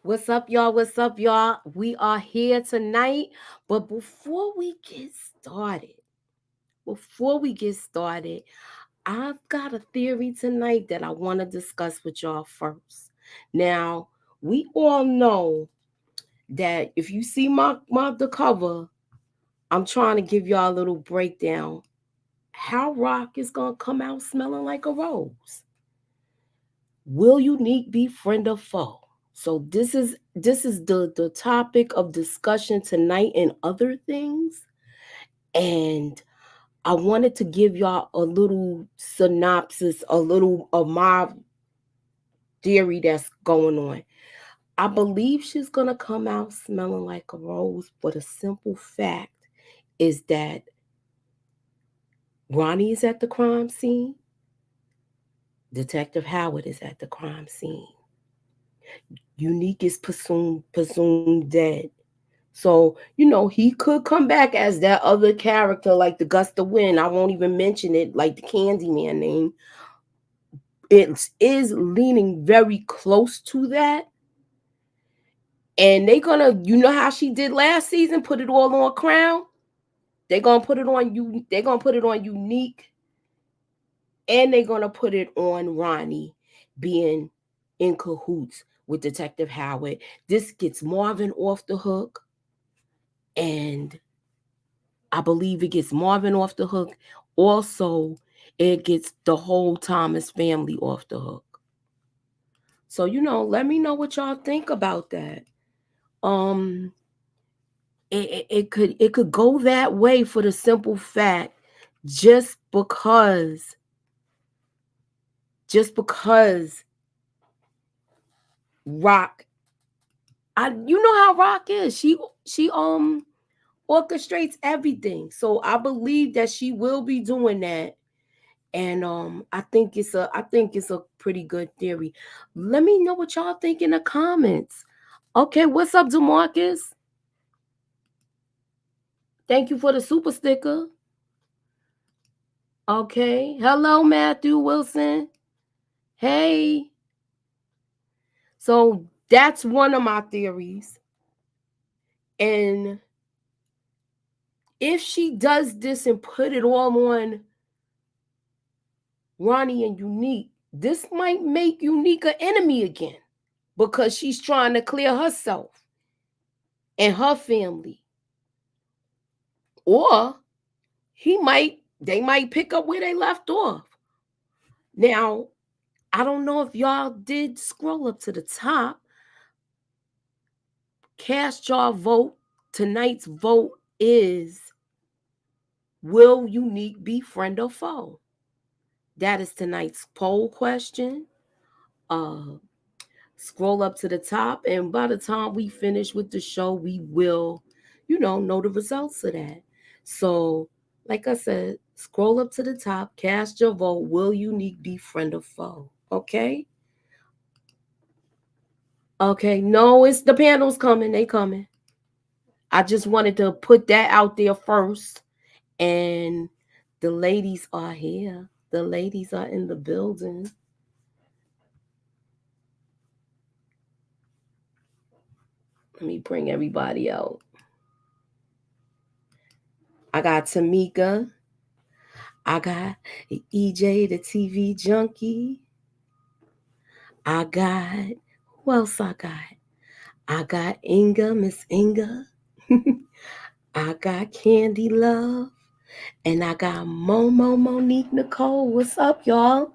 What's up, y'all? What's up, y'all? We are here tonight. But before we get started, I've got a theory tonight that I want to discuss with y'all first. Now, we all know that if you see my the cover, I'm trying to give y'all a little breakdown how Rock is gonna come out smelling like a rose. Will Unique be friend or foe? So this is the topic of discussion tonight and other things. And I wanted to give y'all a little synopsis, a little of my theory that's going on. I believe she's gonna come out smelling like a rose, but a simple fact is that Ronnie is at the crime scene. Detective Howard is at the crime scene. Unique is presumed dead. So, he could come back as that other character, like the Gust of Wind. I won't even mention it, like the Candyman name. It is leaning very close to that. And they're gonna, how she did last season, put it all on Crown. They're gonna put it on you, they're gonna put it on Unique, and they're gonna put it on Ronnie being in cahoots with Detective Howard. This gets Marvin off the hook, and I believe it gets Marvin off the hook. Also, it gets the whole Thomas family off the hook. So, let me know what y'all think about that. Um, it could go that way for the simple fact, just because Rock, you know how Rock is. She orchestrates everything. So I believe that she will be doing that. And I think it's a pretty good theory. Let me know what y'all think in the comments. Okay, what's up, DeMarcus? Thank you for the super sticker. Okay. Hello, Matthew Wilson. Hey. So that's one of my theories. And if she does this and put it all on Ronnie and Unique, this might make Unique an enemy again because she's trying to clear herself and her family. Or they might pick up where they left off. Now, I don't know if y'all did scroll up to the top. Cast your vote. Tonight's vote is, will Unique be friend or foe? That is tonight's poll question. Uh Scroll up to the top, and by the time we finish with the show, we will, know the results of that. So, like I said, scroll up to the top, cast your vote. Will Unique be friend or foe? Okay. Okay. No, it's the panel's coming. They coming. I just wanted to put that out there first. And the ladies are here. The ladies are in the building. Let me bring everybody out. I got Tamika. I got EJ, the TV junkie. I got, who else I got? I got Inga, Miss Inga. I got Candy Love. And I got Momo Monique Nicole. What's up, y'all?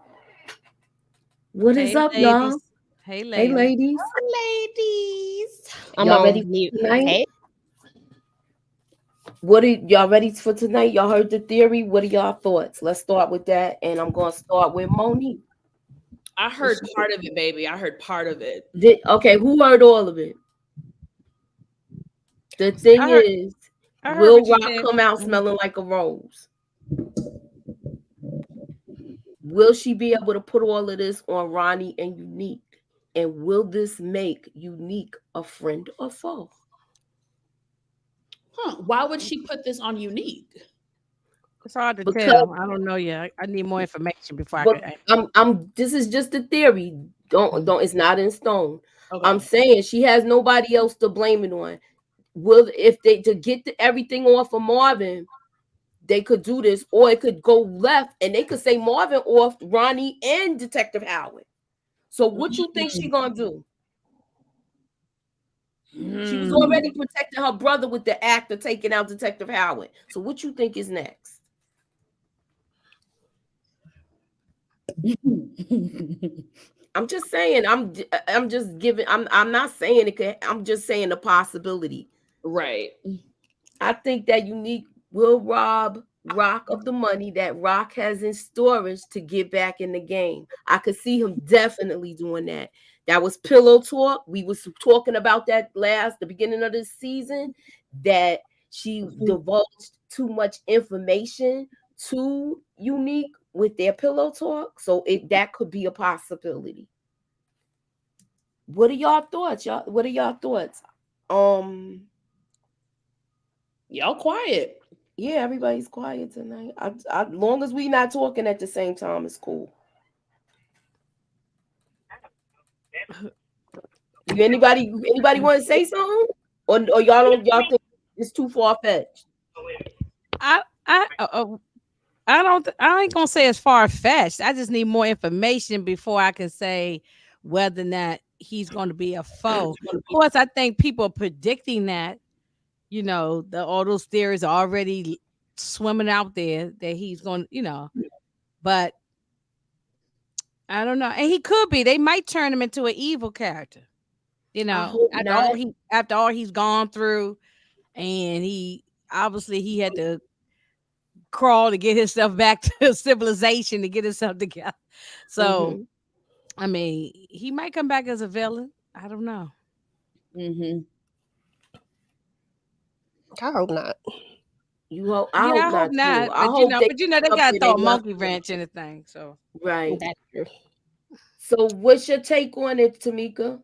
What is Hey, up, y'all? ladies. Hey, Hey, ladies. ladies. Ladies. I'm Y'all on ready mute. for tonight? Hey. Y'all ready for tonight? Y'all heard the theory? What are y'all thoughts? Let's start with that. And I'm going to start with Monique. I heard part of it, baby. I heard part of it. Okay, who heard all of it? The I thing heard is, I heard will what you Rock said. come out Mhm. smelling like a rose? Will she be able to put all of this on Ronnie and Unique? And will this make Unique a friend or foe? Huh. Why would she put this on Unique? It's hard to Because tell. I don't know yet. I need more information before I but could. I'm this is just a theory. Don't. It's not in stone. I'm Okay. saying she has nobody else to blame it on. Will if they to get everything off of Marvin, they could do this, or it could go left, and they could say Marvin off Ronnie and Detective Howard. So what you think she gonna do? She was already protecting her brother with the act of taking out Detective Howard. So what you think is next? I'm just saying. I'm just giving. I'm not saying it could. I'm just saying the possibility. Right. I think that Unique will rob Rock of the money that Rock has in storage to get back in the game. I could see him definitely doing that. That was pillow talk. We was talking about that the beginning of this season, that she divulged too much information to Unique with their pillow talk. So that could be a possibility. What are y'all thoughts? What are y'all thoughts? Y'all quiet. Yeah, everybody's quiet tonight. As long as we not talking at the same time, it's cool. Anybody want to say something, or y'all think it's too far fetched? I I I ain't gonna say it's far fetched. I just need more information before I can say whether or not he's going to be a foe. Of course, I think people are predicting that. All those theories are already swimming out there that he's going. But I don't know, and he could be. They might turn him into an evil character. I hope not. After all he's gone through, and he obviously he had to crawl to get himself back to civilization to get himself together. So, I mean, he might come back as a villain. I don't know. I hope not. I hope I hope not too. not. I But hope they they up gotta where throw they a left monkey them. wrench in the thing. So Right. That's true. So what's your take on it, Tamika?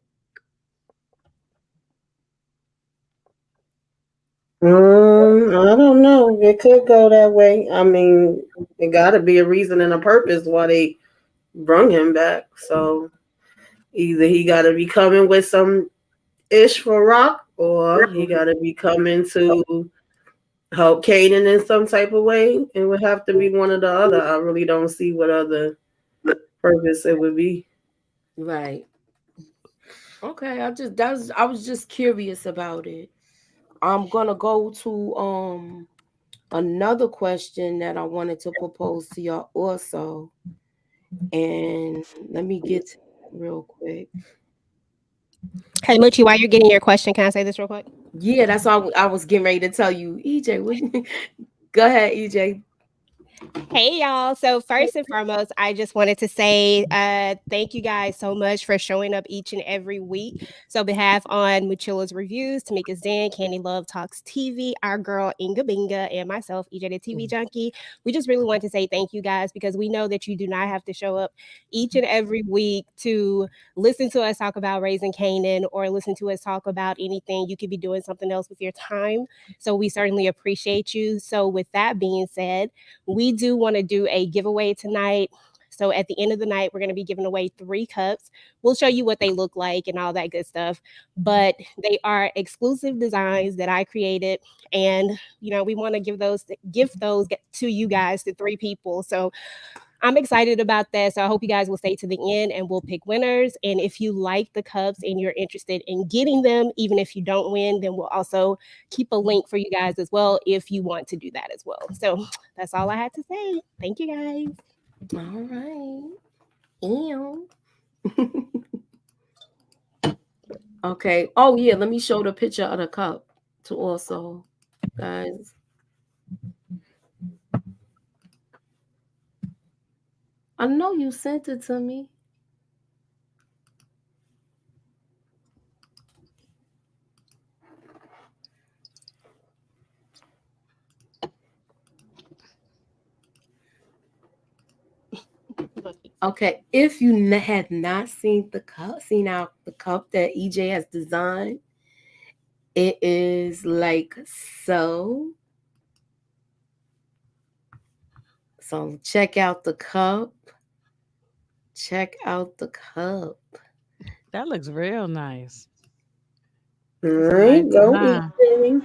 I don't know. It could go that way. I mean, it got to be a reason and a purpose why they brung him back. So either he got to be coming with some ish for Rock, or he got to be coming to help Kanan in some type of way. It would have to be one or the other. I really don't see what other purpose it would be. Right. Okay. I was just curious about it. I'm gonna go to another question that I wanted to propose to y'all also. And let me get to it real quick. Hey, Moochie, while you're getting your question, can I say this real quick? Yeah, that's why I was getting ready to tell you, EJ. Go ahead, EJ. Hey, y'all. So, first and foremost, I just wanted to say thank you guys so much for showing up each and every week. So, behalf on Muchilla's Reviews, Tamika Zen, Candy Love Talks TV, our girl Inga Binga, and myself, EJ the TV Junkie, we just really want to say thank you guys, because we know that you do not have to show up each and every week to listen to us talk about Raising Canaan or listen to us talk about anything. You could be doing something else with your time. So, we certainly appreciate you. So, with that being said, we do want to do a giveaway tonight. So at the end of the night, we're going to be giving away 3 cups. We'll show you what they look like and all that good stuff. But they are exclusive designs that I created. And, we want to give those to you guys, to 3 people. So I'm excited about that. So I hope you guys will stay to the end and we'll pick winners. And if you like the cups and you're interested in getting them, even if you don't win, then we'll also keep a link for you guys as well if you want to do that as well. So that's all I had to say. Thank you guys. All right. Ew. Okay. Oh yeah, let me show the picture of the cup to also, guys. I know you sent it to me. Okay, if you had not seen the cup, the cup that EJ has designed, it is like so. So check out the cup. check out the cup. That looks real nice. All That's a right, nice go design. eating.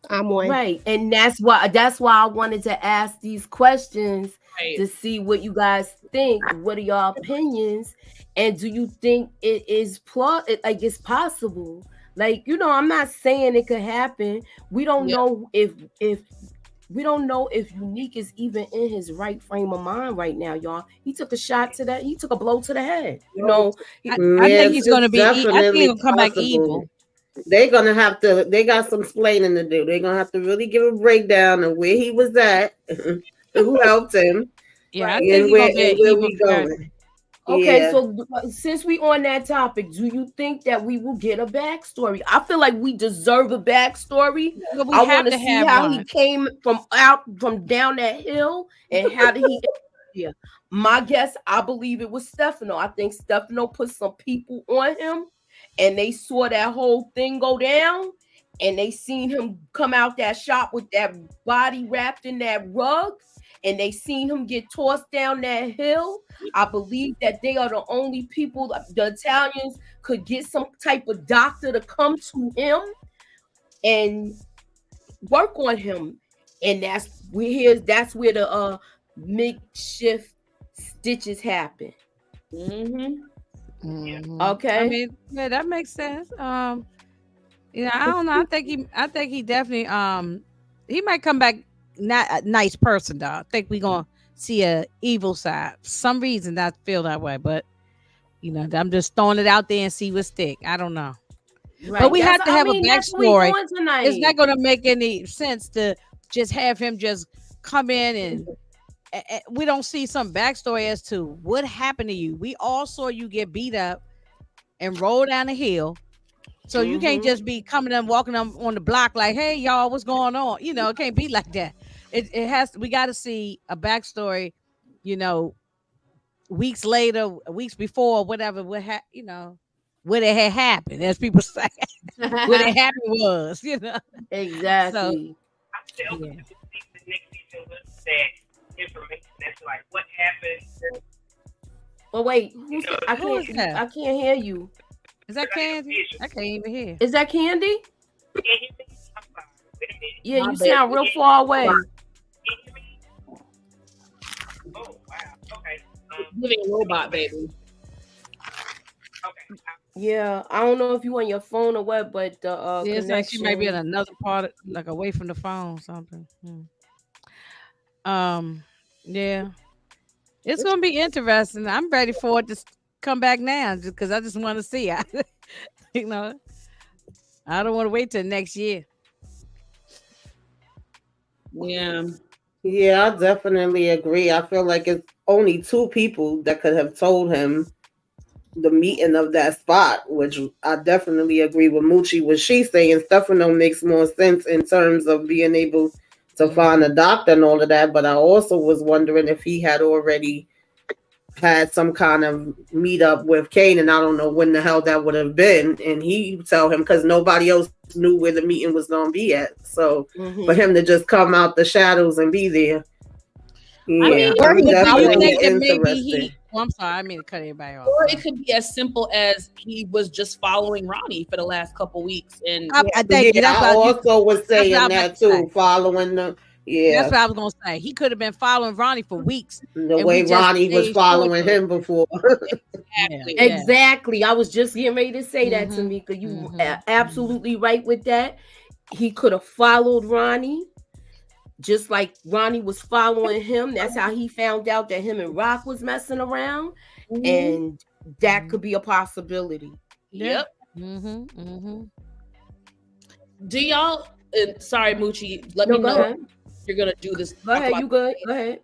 I'm one. Right. And that's why I wanted to ask these questions Right. to see what you guys think. What are your opinions? And do you think it is like it's possible? Like, I'm not saying it could happen. We don't Yep. know if we don't know if Unique is even in his right frame of mind right now, y'all. He took a blow to the head. I Yeah, think he's gonna it's be. I think he's definitely gonna come back possible. evil. They got some explaining to do. They're gonna have to really give a breakdown of where he was at, who helped him, Yeah, I Right. think and he's gonna be an where evil we character. going. Okay, Yeah. so since we on that topic, do you think that we will get a backstory? I feel like we deserve a backstory. But we I have want to to see have how he one. came from down that hill and how did he yeah. My guess, I believe it was Stefano. I think Stefano put some people on him and they saw that whole thing go down and they seen him come out that shop with that body wrapped in that rug and they seen him get tossed down that hill. I believe that they are the only people, the Italians could get some type of doctor to come to him and work on him. And that's where the makeshift stitches happen. Mm-hmm. I Okay. mean, yeah, that makes sense. I don't know. I think he definitely he might come back not a nice person though. I think we're gonna see a evil side. For some reason I feel that way, but I'm just throwing it out there and see what stick. I don't know. Right. But we have to have a That's what we backstory. doing tonight. It's not gonna make any sense to just have him just come in and we don't see some backstory as to what happened to you. We all saw you get beat up and roll down the hill. So you can't just be coming and walking on the block like, hey, y'all, what's going on? It can't be like that. It has we got to see a backstory, weeks later, weeks before, whatever, what it had happened, as people say, what it happened was, Exactly. I still Yeah. want to see the next season with that information that's like what happened. But wait, Who is that? I can't hear you. Is that Candy? I can't even hear. Is that Candy? Can you hear me? I'm sorry. Wait a minute. Yeah, My you bad. sound real far away. Can you hear me? giving robot baby. Okay. Yeah, I don't know if you on your phone or what, but the Yeah, it's like she might be in connection. another part, like away from the phone or something. Um, yeah, it's gonna be interesting. I'm ready for it to come back now, because I just want to see. You know, I don't want to wait till next year. Yeah. Yeah, I definitely agree. I feel like it's only two people that could have told him the meeting of that spot, which I definitely agree with Moochie. What she's saying, Stefano makes more sense in terms of being able to find a doctor and all of that. But I also was wondering if he had already had some kind of meetup with Kane, and I don't know when the hell that would have been. And he tell him because nobody else knew where the meeting was going to be at. So for him to just come out the shadows and be there, I yeah, mean, I'm But do you definitely think that maybe interested. he? Oh, I'm sorry, I mean to cut everybody off. or it could be as simple as he was just following Ronnie for the last couple weeks, and I thank you. Yeah, That's I what also was that's what I saying was about that to say. too, following the That's yeah, what I was gonna say. He could have been following Ronnie for weeks, the and we way just Ronnie was stayed short following of it. him before. Yeah, exactly. yeah. Exactly. I was just getting ready to say that, Mm-hmm. Tamika. You Mm-hmm. absolutely right with that. He could have followed Ronnie, just like Ronnie was following him. That's how he found out that him and Rock was messing around, Mhm. and that could be a possibility. Yeah. Yep. Mm-hmm. Mm-hmm. Do y'all? And sorry, Moochie. Let No, me go know if ahead. you're gonna do this. Go Talk ahead. about You good? Go ahead.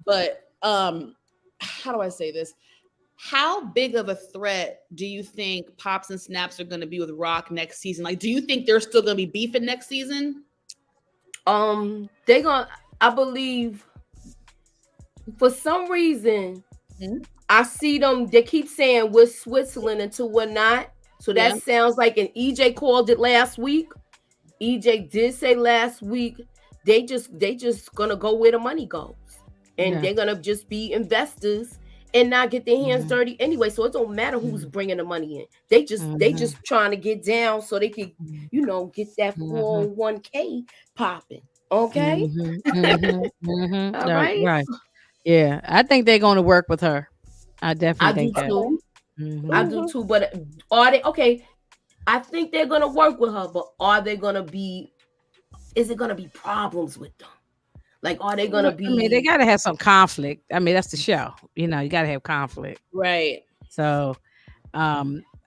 but how do I say this? How big of a threat do you think Pops and Snaps are going to be with Rock next season? Like, do you think they're still going to be beefing next season? They gonna. I believe for some reason Mhm. I see them. They keep saying we're Switzerland until we're not. So that Yeah. sounds like, and EJ called it last week. EJ did say last week they just gonna go where the money goes, and Yeah. they're gonna just be investors and not get their hands Mhm. dirty anyway. So it don't matter who's Mhm. bringing the money in. They just Mhm. trying to get down so they can get that Mhm. 401k popping. Okay, Mhm. Mhm. Mhm. all Right. right. Right. Yeah, I think they're going to work with her. I definitely I do think that. too. I Mhm. do too. But are they okay? I think they're gonna work with her, but are they gonna be? Is it gonna be problems with them? Like, are they gonna Well, I mean, they be? got to have some conflict. I mean, that's the show. You got to have conflict. Right. So, I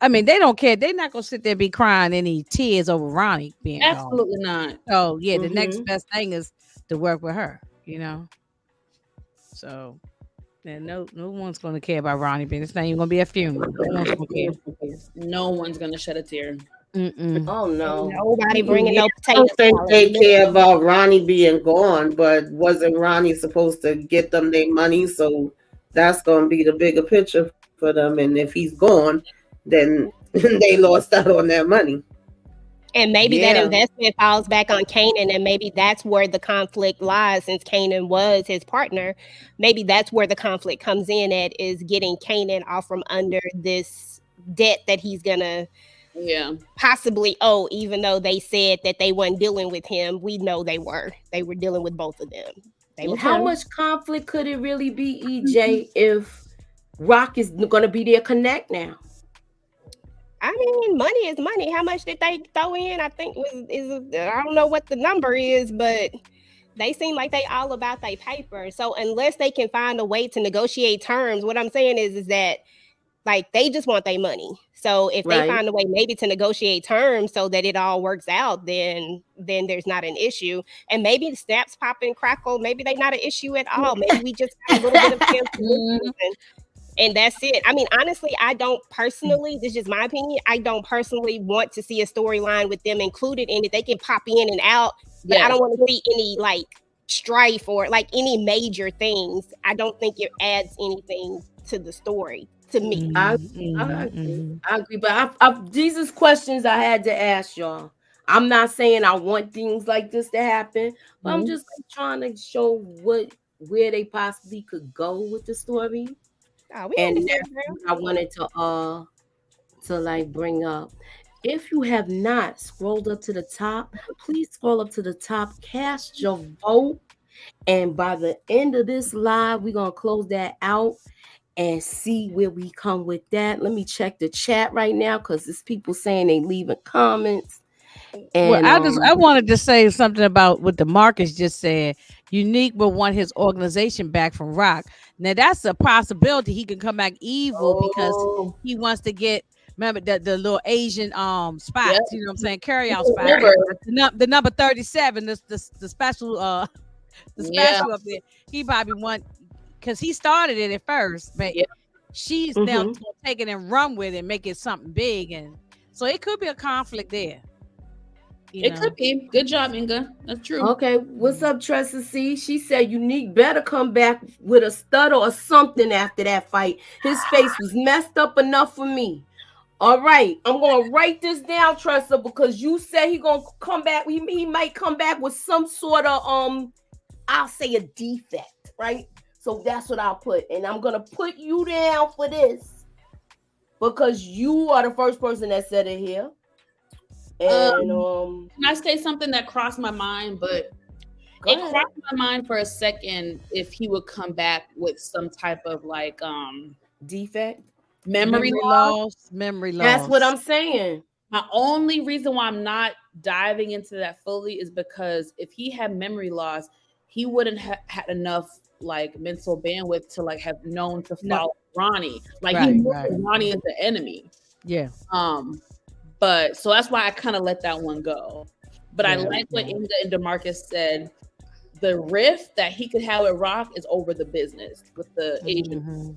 mean, they don't care. They're not gonna sit there and be crying any tears over Ronnie being gone. Absolutely not. So, yeah, the next Mm-hmm. best thing is to work with her. So, and no one's gonna care about Ronnie being. It's not even gonna be a funeral. No one's gonna care. No one's going to shed a tear. Mm-mm. Oh Ain't no. nobody bringing Yeah, no I potato don't think salad. they care about Ronnie being gone, but wasn't Ronnie supposed to get them their money? So that's going to be the bigger picture for them. And if he's gone, then they lost out on that money. And maybe that Yeah. investment falls back on Kanan, and maybe that's where the conflict lies. Since Kanan was his partner, maybe that's where the conflict comes in. At is getting Kanan off from under this debt that he's gonna Yeah. possibly owe. Even though they said that they weren't dealing with him, we know they were. They were dealing with both of them. They were How friends. much conflict could it really be, EJ, if Rock is gonna be their connect now? I mean, money is money. How much did they throw in? I think I don't know what the number is, but they seem like they all about their paper. So unless they can find a way to negotiate terms, what I'm saying is that like they just want their money. So if they Right. find a way maybe to negotiate terms so that it all works out, then there's not an issue. And maybe the snaps pop and crackle. Maybe they not an issue at all. Maybe we just got a little bit of chance to Mhm. and that's it. I mean, honestly, I don't personally, this is just my opinion. I don't personally want to see a storyline with them included in it. They can pop in and out, but I Yes. don't want to see any like strife or like any major things. I don't think it adds anything to the story to me. I Mhm. agree. Mhm. I agree. But these is questions I had to ask y'all. I'm not saying I want things like this to happen, but I'm Mhm. just like trying to show where they possibly could go with the story. Oh, we And understand, that's girl. what I wanted to like bring up. If you have not scrolled up to the top, please scroll up to the top, cast your vote, and by the end of this live, we're gonna close that out. and see where we come with that. Let me check the chat right now because there's people saying they leaving comments. Well, And I wanted to say something about what the Marcus just said. Unique will want his organization back from Rock. Now that's a possibility. He can come back evil because Oh, he wants to get, remember the little Asian yep. spots. You know what I'm saying? Carry out spots. River. The number 37. The special the Yeah, special up there. He probably want because he started it at first, but yeah. she's now gonna take it and run with it, make it something big, and so it could be a conflict there. It could be. Good job, Inga. That's true. okay, what's up, Tressa C? She said Unique better come back with a stutter or something after that fight. His face was messed up enough for me. All right, I'm gonna write this down, Tressa, because you said he gonna come back. He might come back with some sort of I'll say a defect, right? So that's what I'll put, and I'm gonna put you down for this because you are the first person that said it here. And can I say something that crossed my mind? But it crossed my mind for a second if he would come back with some type of like defect, memory loss. That's what I'm saying. My only reason why I'm not diving into that fully is because if he had memory loss, he wouldn't have had enough like mental bandwidth to like have known to follow Ronnie. Like he knew Ronnie is the enemy. Yeah. But so that's why I kind of let that one go. But I like what Inga and DeMarcus said. The rift that he could have with Rock is over the business with the Asian.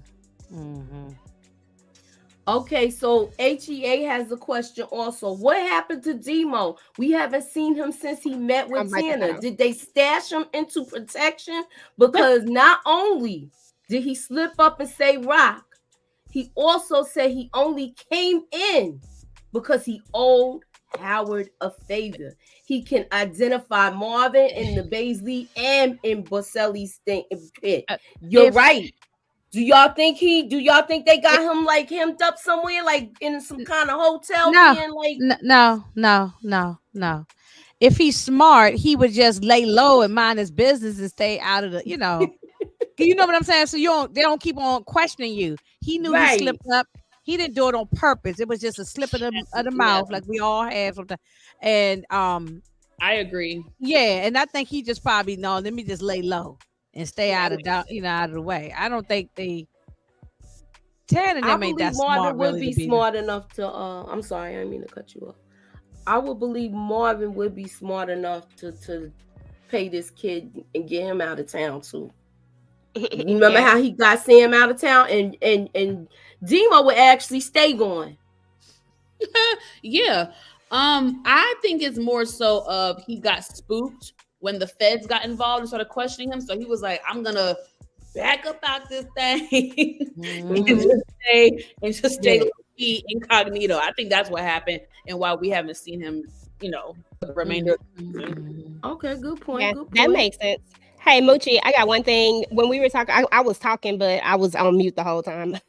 Okay, so HEA has a question also. What happened to Demo? We haven't seen him since he met with Tana. Did they stash him into protection? Because not only did he slip up and say Rock, he also said he only came in because he owed Howard a favor. He can identify Marvin in the Baisley and in Boselli's pit. You're right. Do y'all think they got him like hemmed up somewhere, like in some kind of hotel? No. If he's smart, he would just lay low and mind his business and stay out of the, you know what I'm saying? So they don't keep on questioning you. He knew he slipped up. He didn't do it on purpose. It was just a slip of the mouth, like we all have sometimes. And I agree. Yeah, and I think he just probably let me just lay low and stay out of the way. I don't think Tan and them ain't that smart. Marvin would be smart enough to. I'm sorry, I didn't mean to cut you off. I would believe Marvin would be smart enough to pay this kid and get him out of town too. You remember how he got Sam out of town, and Demo would actually stay going. Yeah. I think it's more so of he got spooked when the feds got involved and started questioning him. So he was like, I'm gonna back up out this thing and just stay incognito. I think that's what happened and why we haven't seen him, for the remainder of the season. Okay, good point. Yeah, good point. That makes sense. Hey, Moochie, I got one thing. When we were talking, I was talking, but I was on mute the whole time.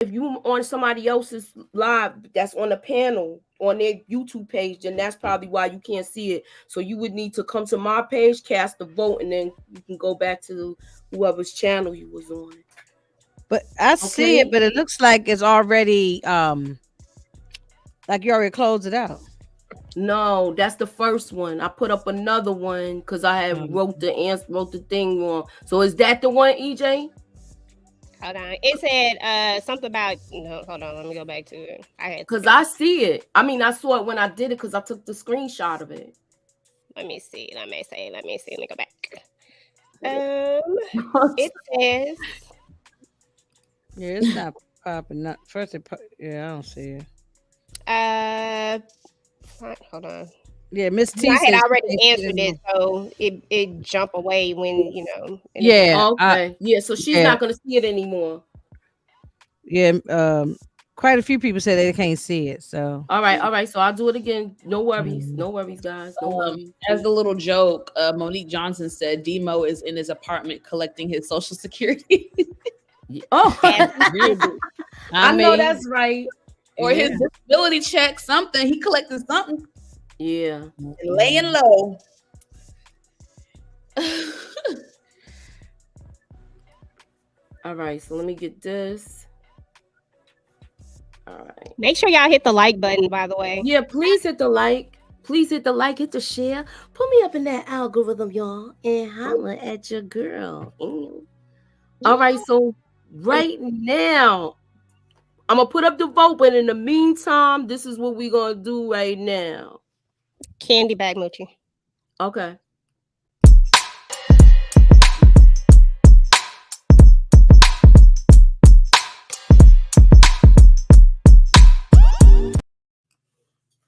if you on somebody else's live that's on a panel on their YouTube page, then that's probably why you can't see it. So you would need to come to my page, cast the vote, and then you can go back to whoever's channel you was on. But I see it, but it looks like it's already like you already closed it out. No, that's the first one. I put up another one because I had wrote the thing wrong. So is that the one, EJ? Hold on. It said something about no. Hold on. Let me go back to it. Because I see it. I mean, I saw it when I did it because I took the screenshot of it. Let me see. Let me go back. It says. Yeah, it's not popping up. First, yeah, I don't see it. Hold on. Yeah, Miss T. I had already answered it, so it jump away when Yeah. Okay. Yeah. So she's not gonna see it anymore. Yeah. Quite a few people say they can't see it. So all right. So I'll do it again. No worries, guys. No worries. As a little joke, Monique Johnson said Demo is in his apartment collecting his Social Security. Oh, I know that's right. Or his disability check, something. He collected something. Yeah. And laying low. All right, so let me get this. All right. Make sure y'all hit the like button, by the way. Yeah, please hit the like. Please hit the like, hit the share. Put me up in that algorithm, y'all, and holla at your girl. All right, so right now, I'm going to put up the vote, but in the meantime, this is what we're going to do right now. Candy bag mochi. Okay.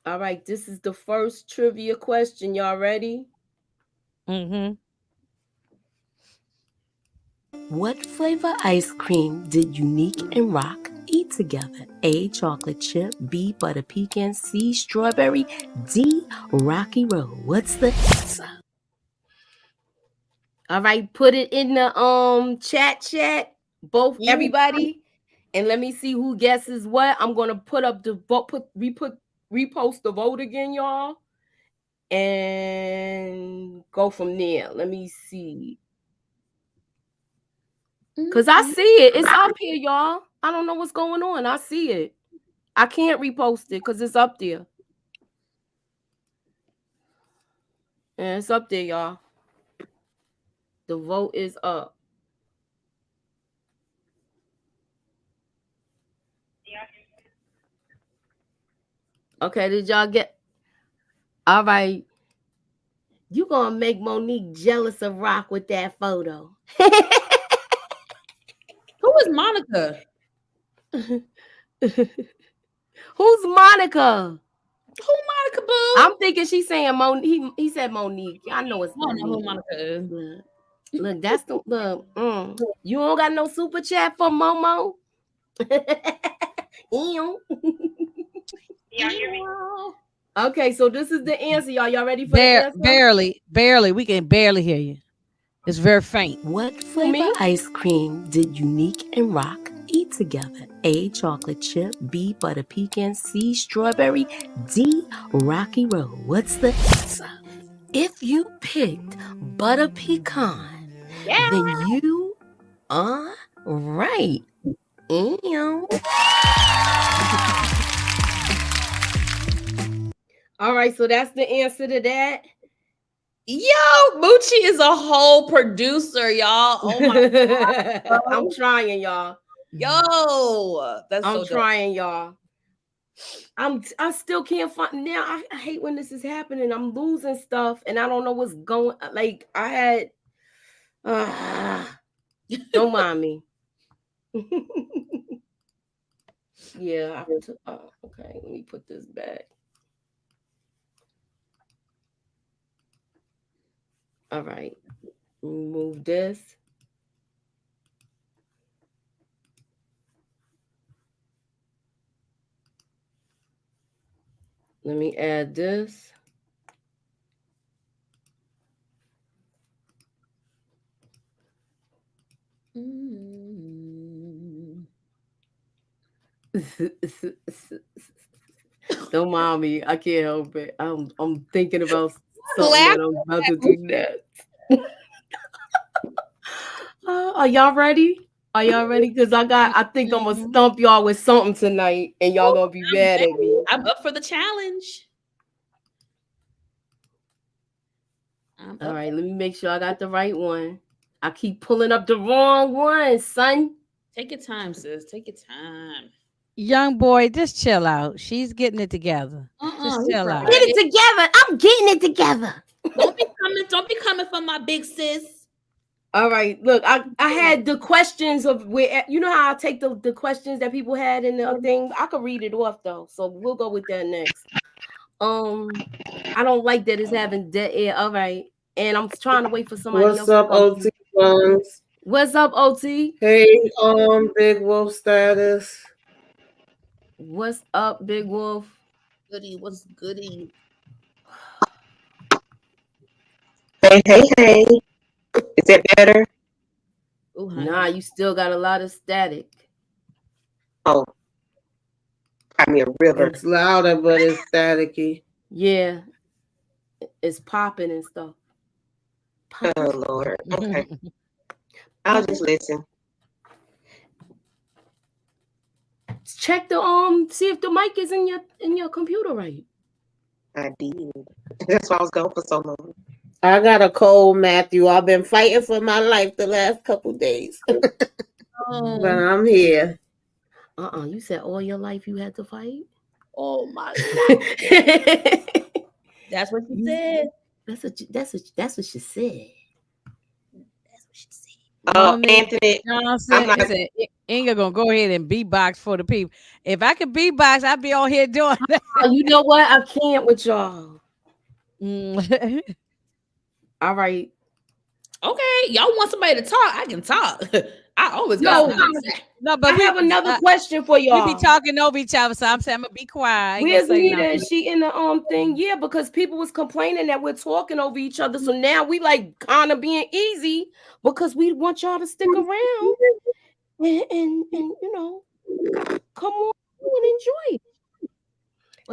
All right, this is the first trivia question. Y'all ready? Mm-hmm. What flavor ice cream did Unique and Rock eat together? A, chocolate chip, B, butter pecan, C, strawberry, D, Rocky Road. What's the answer? All right, put it in the chat, both everybody, and let me see who guesses what. I'm gonna put up the vote, repost the vote again, y'all, and go from there. Let me see. Because I see it. It's up here, y'all. I don't know what's going on. I see it. I can't repost it because it's up there. And it's up there, y'all. The vote is up. Okay, did y'all get? All right. You gonna make Monique jealous of Rock with that photo. Who is Monica? Who's Monica? Who Monica, boo? I'm thinking she's saying Monique. He said Monique. I know it's Monique. I don't know who Monica is. Look, that's the look. You don't got no super chat for Momo. Y'all hear me? Okay, so this is the answer, y'all. Y'all ready for the answer? Barely. We can barely hear you. It's very faint. What flavor ice cream did Unique and Rock eat together? A, chocolate chip, B, butter pecan, C, strawberry, D, Rocky Road. What's the answer? If you picked butter pecan, then you are right. All right, so that's the answer to that. Yo, Moochie is a whole producer, y'all. Oh my God. I'm trying, y'all. Yo, that's I'm so trying, y'all. I still can't find now. I hate when this is happening. I'm losing stuff and I don't know what's going. Like I had. Don't mind me. Yeah. Okay. Let me put this back. All right. Remove this. Let me add this. Don't mind me. I can't help it. I'm thinking about something Laugh. that I'm about to do next. Are y'all ready? Are y'all ready? Because I think I'm gonna stump y'all with something tonight, and y'all gonna be mad at me. I'm up for the challenge. All right, let me make sure I got the right one. I keep pulling up the wrong one, son. Take your time, sis. Take your time. Young boy, just chill out. She's getting it together. Just chill out. Get it together. I'm getting it together. Don't be coming for my big sis. All right, look, I had the questions of where, you know how I take the questions that people had in the thing. I could read it off though, so we'll go with that next. I don't like that it's having dead air. All right, and I'm trying to wait for somebody else. What's up, OT Buns? What's up, OT? Hey, Big Wolf status. What's up, Big Wolf? Goody, what's goody? Hey. Is that better? Ooh, nah, you still got a lot of static. Oh, I mean a river. It's louder, but it's staticky. Yeah, it's popping and stuff. Oh Lord. Okay. I'll just listen. Check the see if the mic is in your computer right. I did. That's why I was gone for so long. I got a cold, Matthew. I've been fighting for my life the last couple days. But I'm here. You said all your life you had to fight? Oh my God. That's what you said. That's what she said. That's what she said. Anthony, Inga gonna go ahead and beatbox for the people. If I could beatbox, I'd be on here doing that. You know what? I can't with y'all. All right. Okay, y'all want somebody to talk? I can talk. I always got something to say. No, but I have another question for y'all. We be talking over each other, so I'm saying I'm gonna be quiet. Where's Nita? Is she in the thing? Yeah, because people was complaining that we're talking over each other. So now we like kind of being easy because we want y'all to stick around and you know, come on and enjoy it.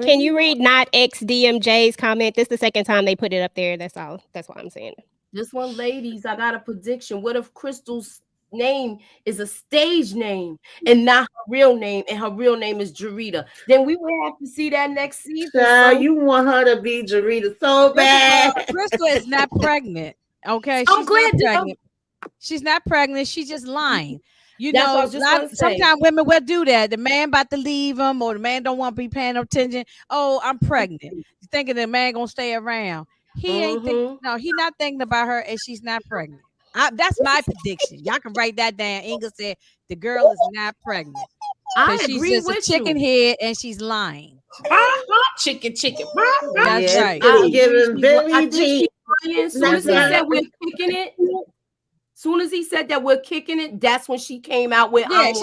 Can you read not XDMJ's comment? This is the second time they put it up there. That's all. That's what I'm saying. This one, ladies, I got a prediction. What if Crystal's name is a stage name and not her real name, and her real name is Jarita? Then we would have to see that next season. You want her to be Jarita so bad. Crystal is not pregnant. Okay, I'm glad not pregnant. She's not pregnant. She's just lying. You know, sometimes women will do that. The man about to leave them, or the man don't want to be paying attention. Oh, I'm pregnant. Thinking the man gonna stay around. He ain't he's not thinking about her, and she's not pregnant. That's my prediction. Y'all can write that down. Inga said the girl is not pregnant. She's just a chicken head, and she's lying. Chicken. That's right. It's giving Billy G. As soon as he said we're kicking it. Soon as he said that we're kicking it, that's when she came out with. Yeah,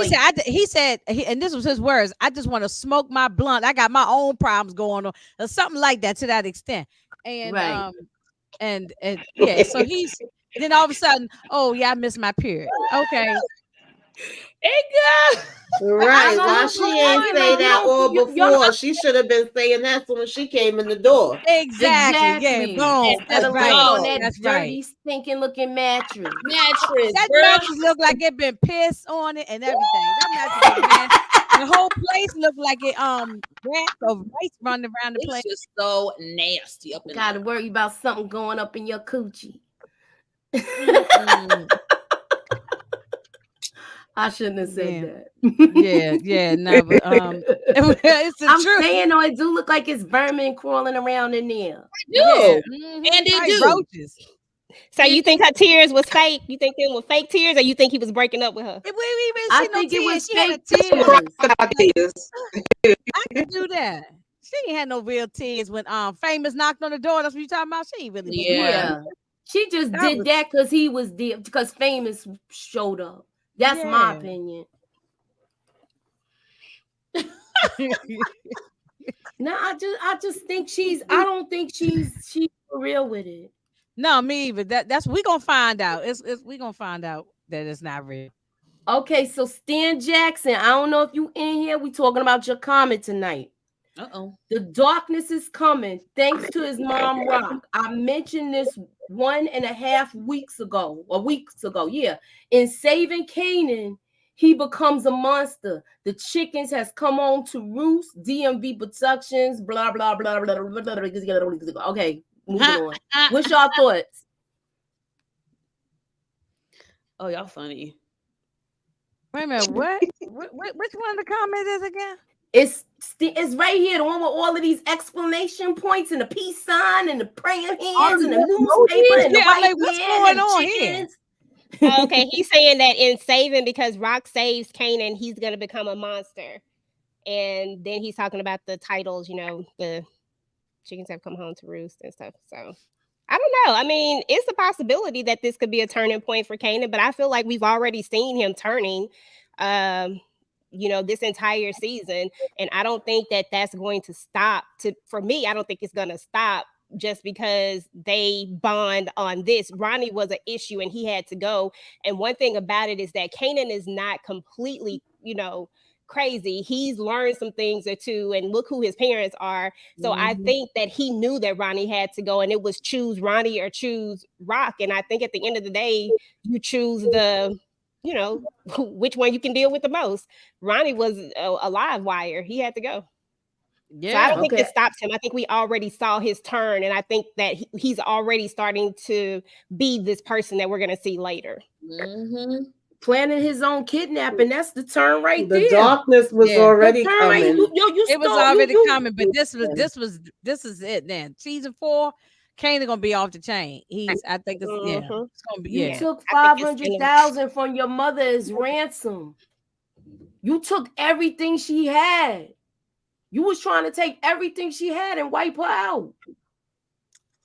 he said, and this was his words. I just want to smoke my blunt. I got my own problems going on, or something like that, to that extent. And and yeah, so he's then all of a sudden, oh yeah, I missed my period. Okay. Right. Why she ain't say that all before? She should have been saying that when she came in the door. Exactly. Yeah. Boom. Instead of right. on that dirty, stinking looking mattress. That mattress looked like it been pissed on it and everything. That mattress was nasty. The whole place looked like it rats of rice running around the place. It's just so nasty up in there. Gotta worry about something going up in your coochie. I shouldn't have said that. Yeah, no, but it's the I'm truth. saying though, it do look like it's vermin crawling around in there. And they do. Roaches. So you think her tears was fake? You think them were fake tears, or you think he was breaking up with her? I think it was fake tears. I can do that. She ain't had no real tears when Famous knocked on the door. That's what you talking about. She ain't really. Yeah. She just did that because he was there, because Famous showed up. That's my opinion. No, I just think I don't think she's for real with it. No, me either. That's we gonna find out. We gonna find out that it's not real. Okay, so Stan Jackson, I don't know if you in here. We talking about your comment tonight. The darkness is coming thanks to his mom Rock. I mentioned this 1.5 weeks ago, or weeks ago. Yeah. In Saving Kanan, he becomes a monster. The chickens has come home to roost. DMV Productions, blah, blah, blah, blah, blah, blah, blah. Okay, moving on. What's y'all thoughts? Oh, y'all funny. Wait a minute, what? Which one of the comments is again? It's right here, the one with all of these exclamation points and the peace sign and the praying hands and the newspaper and the white what's man going and on chickens. Okay, he's saying that in saving, because Rock saves Kanan, he's gonna become a monster. And then he's talking about the titles, the chickens have come home to roost and stuff. So I don't know. I mean, it's a possibility that this could be a turning point for Kanan, but I feel like we've already seen him turning, this entire season, and I don't think that that's going to stop. For me, I don't think it's going to stop just because they bond on this. Ronnie was an issue, and he had to go. And one thing about it is that Kanan is not completely, crazy. He's learned some things or two, and look who his parents are. So I think that he knew that Ronnie had to go, and it was choose Ronnie or choose Rock. And I think at the end of the day, you choose the, which one you can deal with the most. Ronnie was a live wire. He had to go. Yeah. So I don't think it stops him. I think we already saw his turn, and I think that he's already starting to be this person that we're going to see later. Planning his own kidnapping. That's the turn right there. The darkness was already coming. Right. It was already coming, but this is it then. Season 4, Kanan gonna be off the chain. I think it's it's gonna be. You took 500,000 from your mother as ransom. You took everything she had. You was trying to take everything she had and wipe her out.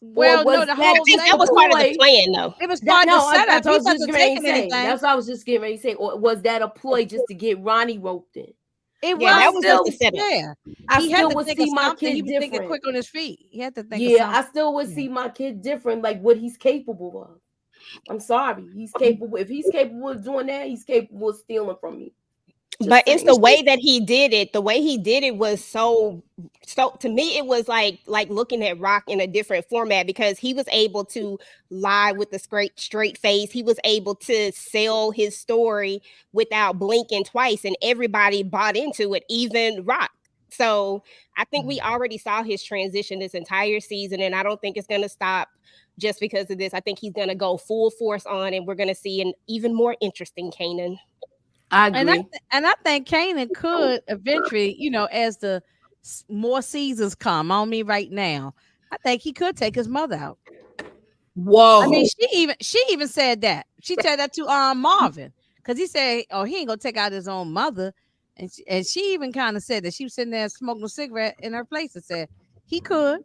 Well, no, the whole thing that was part of the plan, though. It was part of the setup. That's what I was just getting ready to say. Or was that a ploy just to get Ronnie roped in? That was just the setup. Yeah, I still would see my kid different. Thinking quick on his feet. He had to think. Yeah, I still would see my kid different, like what he's capable of. I'm sorry, he's capable. If he's capable of doing that, he's capable of stealing from me. But it's the way that he did it. The way he did it was so to me, it was like looking at Rock in a different format, because he was able to lie with a straight face. He was able to sell his story without blinking twice, and everybody bought into it, even Rock. So I think we already saw his transition this entire season, and I don't think it's going to stop just because of this. I think he's going to go full force on, and we're going to see an even more interesting Kanan. I agree. And I think Kanan could eventually, as the more seasons come on me right now, I think he could take his mother out. Whoa. I mean, she even said that. She said that to Marvin, because he said, oh, he ain't gonna take out his own mother. And she even kind of said that she was sitting there smoking a cigarette in her place and said he could,